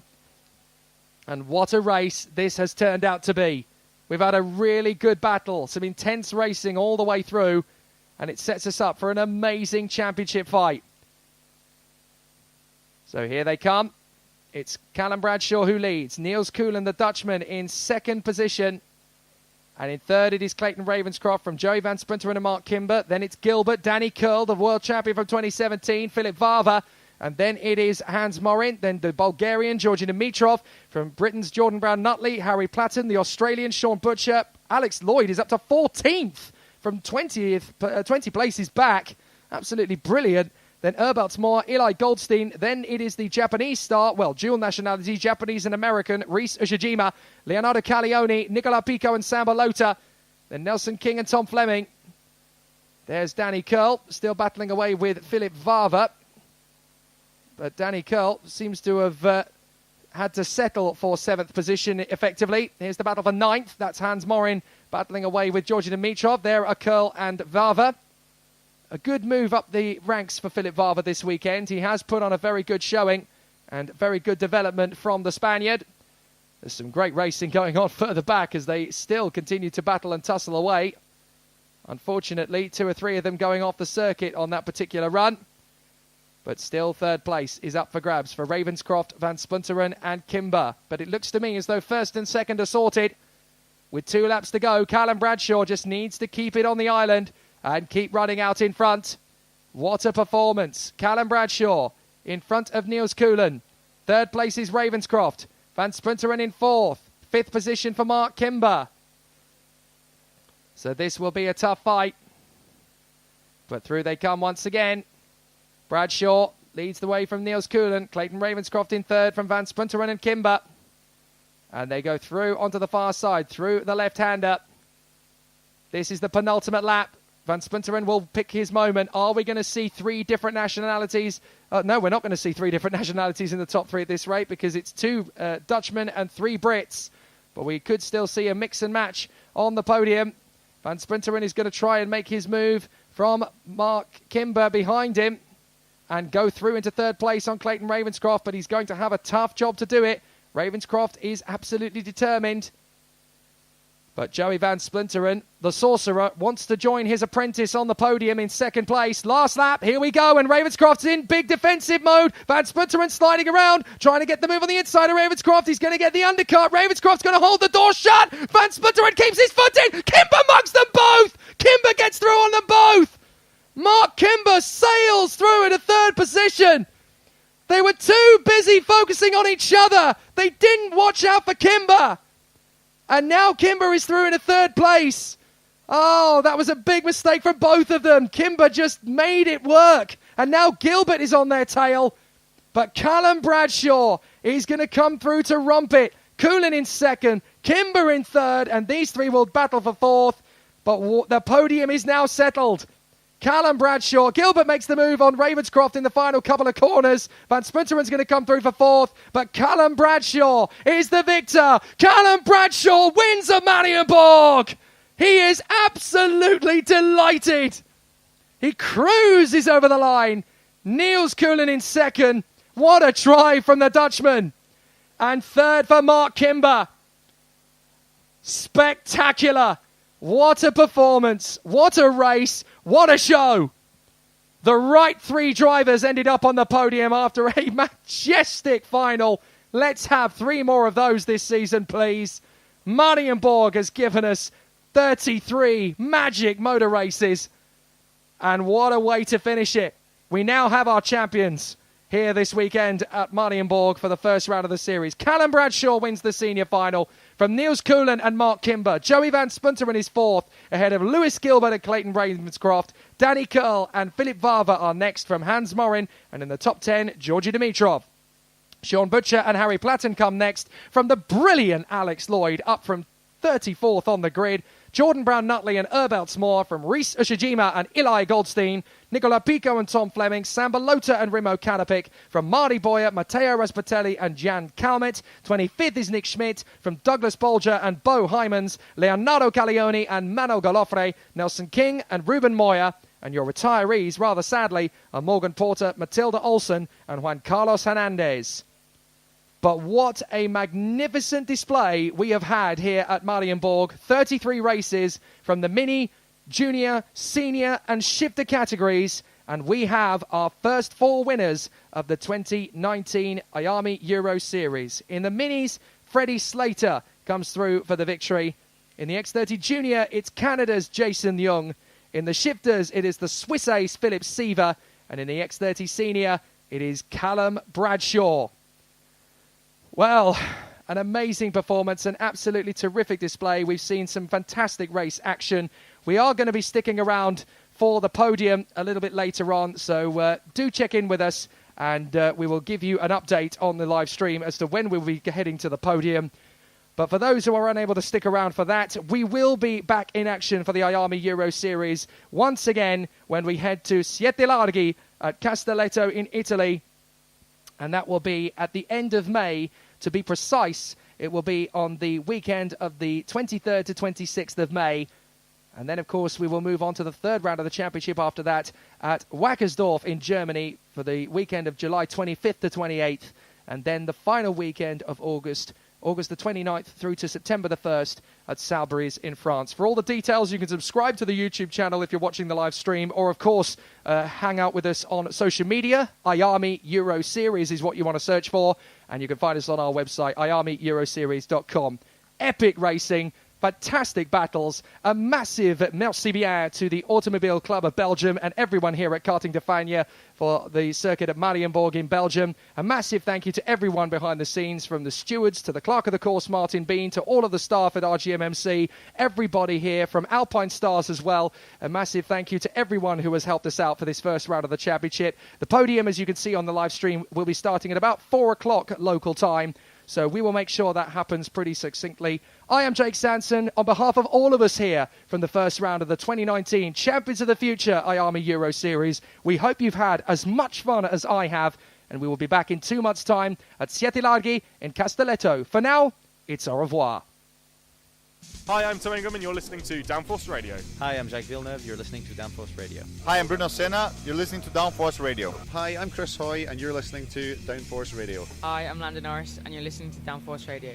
And what a race this has turned out to be. We've had a really good battle, some intense racing all the way through, and it sets us up for an amazing championship fight. So here they come. It's Callum Bradshaw who leads. Niels Coulin, the Dutchman, in second position. And in third, it is Clayton Ravenscroft from Joey Van Spunteren and Mark Kimber. Then it's Gilbert, Danny Curl, the world champion from 2017, Philip Vava. And then it is Hans Morin, then the Bulgarian, Georgi Dimitrov. From Britain's Jordan Brown-Nutley, Harry Platten, the Australian, Sean Butcher. Alex Lloyd is up to 14th from 20 places back. Absolutely brilliant. Then Erbert Moore, Eli Goldstein. Then it is the Japanese star, well, dual nationality, Japanese and American, Reese Ushijima, Leonardo Caglioni, Nicola Pico and Samba Lota. Then Nelson King and Tom Fleming. There's Danny Curl, still battling away with Philip Vava. But Danny Curl seems to have had to settle for 7th position effectively. Here's the battle for 9th. That's Hans Morin battling away with Georgi Dimitrov. There are Curl and Vava. A good move up the ranks for Philip Vava this weekend. He has put on a very good showing and very good development from the Spaniard. There's some great racing going on further back as they still continue to battle and tussle away. Unfortunately, 2 or 3 of them going off the circuit on that particular run. But still, third place is up for grabs for Ravenscroft, Van Spunteren and Kimber. But it looks to me as though first and second are sorted. With 2 laps to go, Callum Bradshaw just needs to keep it on the island and keep running out in front. What a performance. Callum Bradshaw in front of Niels Coulin. Third place is Ravenscroft. Van Spunteren in 4th. 5th position for Mark Kimber. So this will be a tough fight. But through they come once again. Bradshaw leads the way from Niels Coulin. Clayton Ravenscroft in 3rd from Van Spunteren and Kimber. And they go through onto the far side, through the left-hander. This is the penultimate lap. Van Spunteren will pick his moment. Are we going to see 3 different nationalities? No, we're not going to see 3 different nationalities in the top 3 at this rate because it's 2 Dutchmen and 3 Brits. But we could still see a mix and match on the podium. Van Spunteren is going to try and make his move from Mark Kimber behind him and go through into 3rd place on Clayton Ravenscroft, but he's going to have a tough job to do it. Ravenscroft is absolutely determined. But Joey Van Spunteren, the sorcerer, wants to join his apprentice on the podium in 2nd place. Last lap, here we go, and Ravenscroft's in big defensive mode. Van Spunteren sliding around, trying to get the move on the inside of Ravenscroft. He's going to get the undercut. Ravenscroft's going to hold the door shut. Van Spunteren keeps his foot in. Kimber mugs them both. Kimber gets through on them both. Mark Kimber sails through into 3rd position. They were too busy focusing on each other. They didn't watch out for Kimber. And now Kimber is through into 3rd place. Oh, that was a big mistake from both of them. Kimber just made it work. And now Gilbert is on their tail. But Callum Bradshaw is going to come through to romp it. Coulin in 2nd, Kimber in 3rd, and these 3 will battle for 4th. But the podium is now settled. Callum Bradshaw. Gilbert makes the move on Ravenscroft in the final couple of corners. Van Spunteren's going to come through for 4th. But Callum Bradshaw is the victor. Callum Bradshaw wins at Mariembourg. He is absolutely delighted. He cruises over the line. Niels Coulin in 2nd. What a drive from the Dutchman. And 3rd for Mark Kimber. Spectacular. What a performance. What a race. What a show. The right three drivers ended up on the podium after a majestic final. Let's have 3 more of those this season, please. Mariembourg has given us 33 magic motor races. And what a way to finish it. We now have our champions here this weekend at Mariembourg for the first round of the series. Callum Bradshaw wins the senior final from Niels Coolen and Mark Kimber. Joey Van Spunteren is 4th, ahead of Lewis Gilbert and Clayton Ravenscroft. Danny Curl and Philip Vava are next from Hans Morin. And in the top 10, Georgi Dimitrov. Sean Butcher and Harry Platten come next from the brilliant Alex Lloyd, up from 34th on the grid. Jordan Brown-Nutley and Erbeltsmoor from Reese Ushijima and Eli Goldstein. Nicola Pico and Tom Fleming. Samba Lota and Rimo Kanapik from Marty Boyer, Matteo Raspatelli and Jan Kalmet. 25th is Nick Schmidt from Douglas Bolger and Bo Hymans. Leonardo Caglioni and Manuel Galofre. Nelson King and Ruben Moya. And your retirees, rather sadly, are Morgan Porter, Matilda Olsen and Juan Carlos Hernandez. But what a magnificent display we have had here at Mariembourg. 33 races from the mini, junior, senior and shifter categories. And we have our first 4 winners of the 2019 IAME Euro Series. In the minis, Freddie Slater comes through for the victory. In the X30 Junior, it's Canada's Jason Young. In the shifters, it is the Swiss ace Philip Seaver. And in the X30 Senior, it is Callum Bradshaw. Well, an amazing performance, an absolutely terrific display. We've seen some fantastic race action. We are going to be sticking around for the podium a little bit later on, so do check in with us and we will give you an update on the live stream as to when we'll be heading to the podium. But for those who are unable to stick around for that, we will be back in action for the IAME Euro Series once again when we head to Siete Larghi at Castelletto in Italy. And that will be at the end of May. To be precise, it will be on the weekend of the 23rd to 26th of May. And then, of course, we will move on to the 3rd round of the championship after that at Wackersdorf in Germany for the weekend of July 25th to 28th. And then the final weekend of August the 29th through to September the 1st at Salbris in France. For all the details, you can subscribe to the YouTube channel if you're watching the live stream, or, of course, hang out with us on social media. IAME Euro Series is what you want to search for, and you can find us on our website, iameeuroseries.com. Epic racing, fantastic battles, a massive merci bien to the Automobile Club of Belgium and everyone here at Karting de Fagnes for the circuit at Mariembourg in Belgium. A massive thank you to everyone behind the scenes, from the stewards to the clerk of the course, Martin Bean, to all of the staff at RGMMC, everybody here from Alpine Stars as well. A massive thank you to everyone who has helped us out for this first round of the championship. The podium, as you can see on the live stream, will be starting at about 4 o'clock local time. So we will make sure that happens pretty succinctly. I am Jake Sanson. On behalf of all of us here from the first round of the 2019 Champions of the Future IAME Euro Series, we hope you've had as much fun as I have, and we will be back in 2 months' time at Siete Larghi in Castelletto. For now, it's au revoir. Hi, I'm Tom Ingham and you're listening to Downforce Radio. Hi, I'm Jacques Villeneuve. You're listening to Downforce Radio. Hi, I'm Bruno Senna. You're listening to Downforce Radio. Hi, I'm Chris Hoy and you're listening to Downforce Radio. Hi, I'm Landon Norris and you're listening to Downforce Radio.